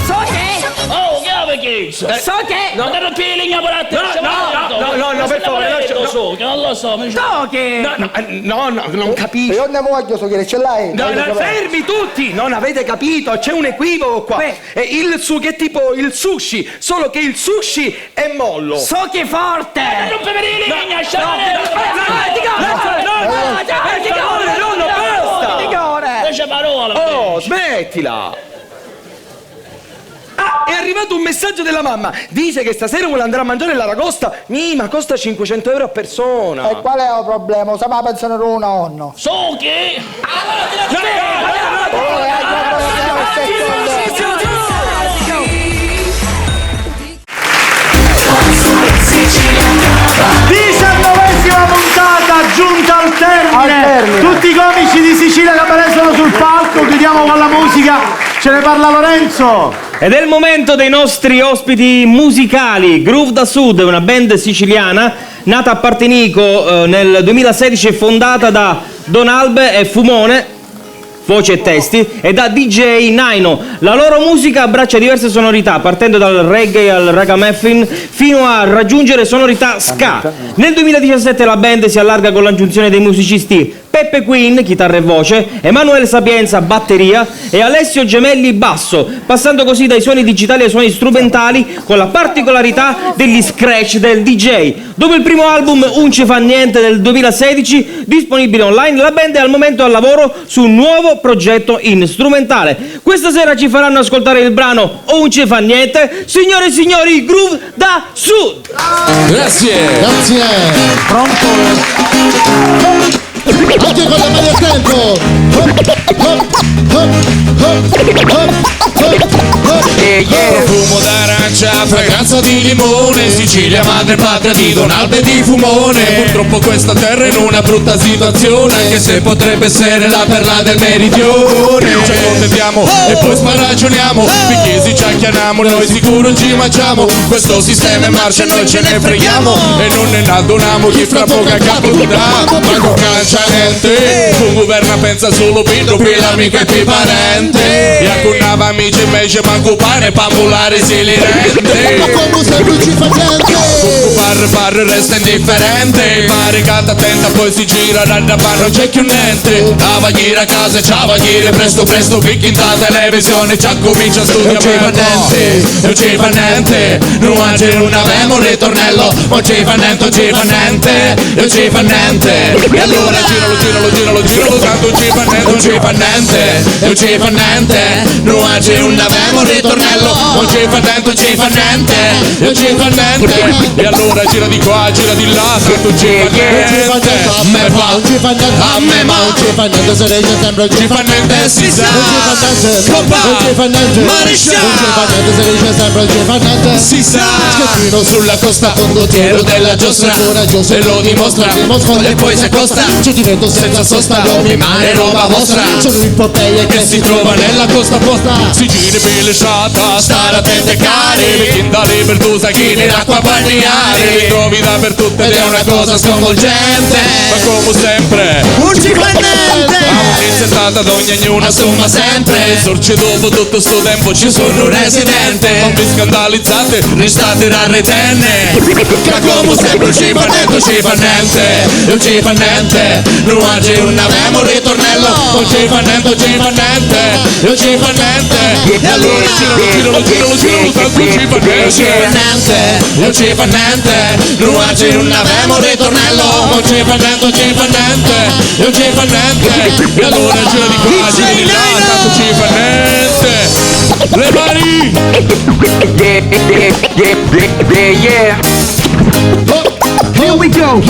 So che? Oh, che avete? So che? Non te rompi le linee per No, per favore, non lo so, mi No, non capisci. Io ne voglio so che ce l'hai. No, fermi tutti! Non avete capito, c'è un equivoco qua. È il su che è tipo il sushi, solo che il sushi è mollo. So che forte! Non rompere le linee, No, basta! C'è parola! Oh, smettila! È arrivato un messaggio della mamma. Dice che stasera vuole andare a mangiare l'aragosta. Ma costa 500 euro a persona. E qual è il problema? Siamo a pensare a un nonno. So che? Diciannovesima puntata giunta al termine. Tutti i comici di Sicilia Cabaret sono sul palco. Chiudiamo con la musica. Ce ne parla Lorenzo. Ed è il momento dei nostri ospiti musicali. Groove da Sud, una band siciliana nata a Partenico nel 2016 e fondata da Don Albe e Fumone, voci e testi, e da DJ Naino. La loro musica abbraccia diverse sonorità, partendo dal reggae al ragamuffin fino a raggiungere sonorità ska. Nel 2017 la band si allarga con l'aggiunzione dei musicisti Peppe Queen, chitarra e voce, Emanuele Sapienza, batteria, e Alessio Gemelli, basso, passando così dai suoni digitali ai suoni strumentali con la particolarità degli scratch del DJ. Dopo il primo album Un ci fa niente del 2016, disponibile online, la band è al momento al lavoro su un nuovo progetto in strumentale. Questa sera ci faranno ascoltare il brano Un ci fa niente, signore e signori, Groove da Sud. Grazie. Pronto? Anche con le mani al tempo. Fumo d'arancia, fragranza di limone, Sicilia madre patria di Don Albe e di Fumone. Purtroppo questa terra è in una brutta situazione, anche se potrebbe essere la perla del meridione. Ci accontentiamo e poi sparagioniamo, finché si ciacchianiamo, noi sicuro ci mangiamo. Questo sistema è marcia e noi ce ne freghiamo, e non ne adoniamo chi fra poco a capo dà. Ma con cancia niente, un governo pensa solo Pindro, per l'amico e per parente. E accunava amici invece manco pane, pambolare si li rende. Ma come sempre ci fa niente. Parre resta indifferente, barricata attenta poi si gira da bar non c'è più niente. A vaghire a casa, ciao vaghire, presto che in la televisione già comincia a studiare. Non ci fa niente, non ci fa niente, non avevamo ritornello, non ci fa niente, non ci fa niente, non ci fa niente. E allora giralo, tanto non ci fa niente, non ci fa niente, non ci fa niente, non avevamo ritornello, non ci fa niente, non ci fa niente, non ci fa niente. E allora gira di qua, gira di là, tanto non ci fa niente. A me va, non ci fa niente, a me ma non ci fa niente, se regge sempre non ci fa niente, si sa, non ci fa niente, non ci fa niente, maresciallo, non ci fa niente, se regge sempre non ci fa niente, si sa, schettino sulla costa condottiero della giostra, e lo dimostra, e poi si accosta, ci divento senza sosta, come mare roba vostra, sono in Popeye che si trova nella costa posta, si gira per le sciata, stare attenti cari, perché in dalle perdusa chi nell'acqua balneare, li trovi dappertutto ed è una cosa sconvolgente, ma come sempre, non ci fa niente, presentata ad ognuna somma sempre, sorge dopo tutto sto tempo ci sono un residente, non vi scandalizzate, restate rarretenne, ma come sempre non ci fa niente, non ci fa niente, non ci fa niente, non avevamo ritornello, non ci fa niente, non ci fa niente, non ci fa niente, e allora giralo, tanto non ci fa niente, non ci fa niente, non avevamo ritornello, non ci fa niente, non ci fa niente, non ci fa niente, e allora gira di qua, gira di là, tanto ci fa niente, le mani! yeah. Here we go.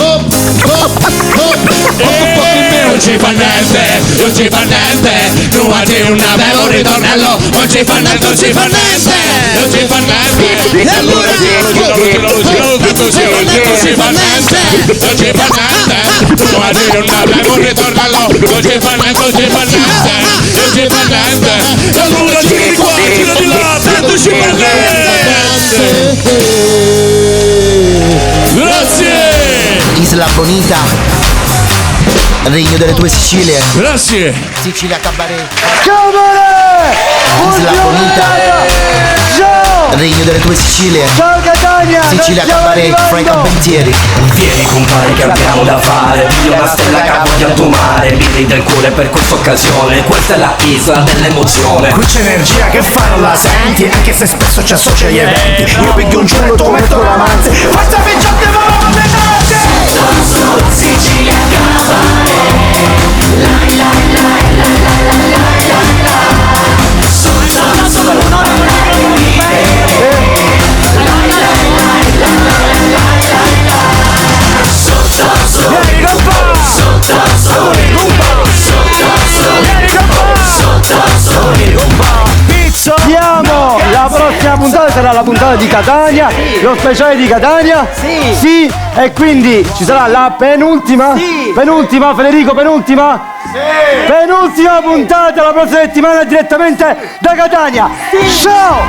Non ci fa niente, non ci fa niente. Non avevo un ritornello. Non ci fa niente, non ci fa niente. Non ci fa niente. E allora non ci fa niente. Non ci fa niente. Non avevo un ritornello. Non ci fa niente, non ci fa niente. Non ci fa niente. E allora gira di qua, gira di là. Tanto ci fa niente. Grazie. Isla Bonita, regno delle tue Sicilie. Grazie. Sicilia Cabaret. Cabaret! Isla Bonita, ciao! regno delle tue Sicilie. Ciao Catania! Sicilia Cabaret, Frank Bentieri. Vieni compare che abbiamo da fare. Io una stella che voglio addomare. Mi del cuore per questa occasione. Questa è la isla dell'emozione. Qui c'è energia che fa non la senti. Anche se spesso ci associa agli eventi. Io piglio un giorno e tu metto l'amante. Questa vincente ma non avvenate. Sicilia Cabaret. Diamo, la prossima puntata sarà la puntata di Catania, lo speciale di Catania. Sì. Sì, e quindi ci sarà la penultima? Sì. Penultima, Federico, penultima? Sì. Penultima puntata la prossima settimana direttamente da Catania. Sì. Ciao!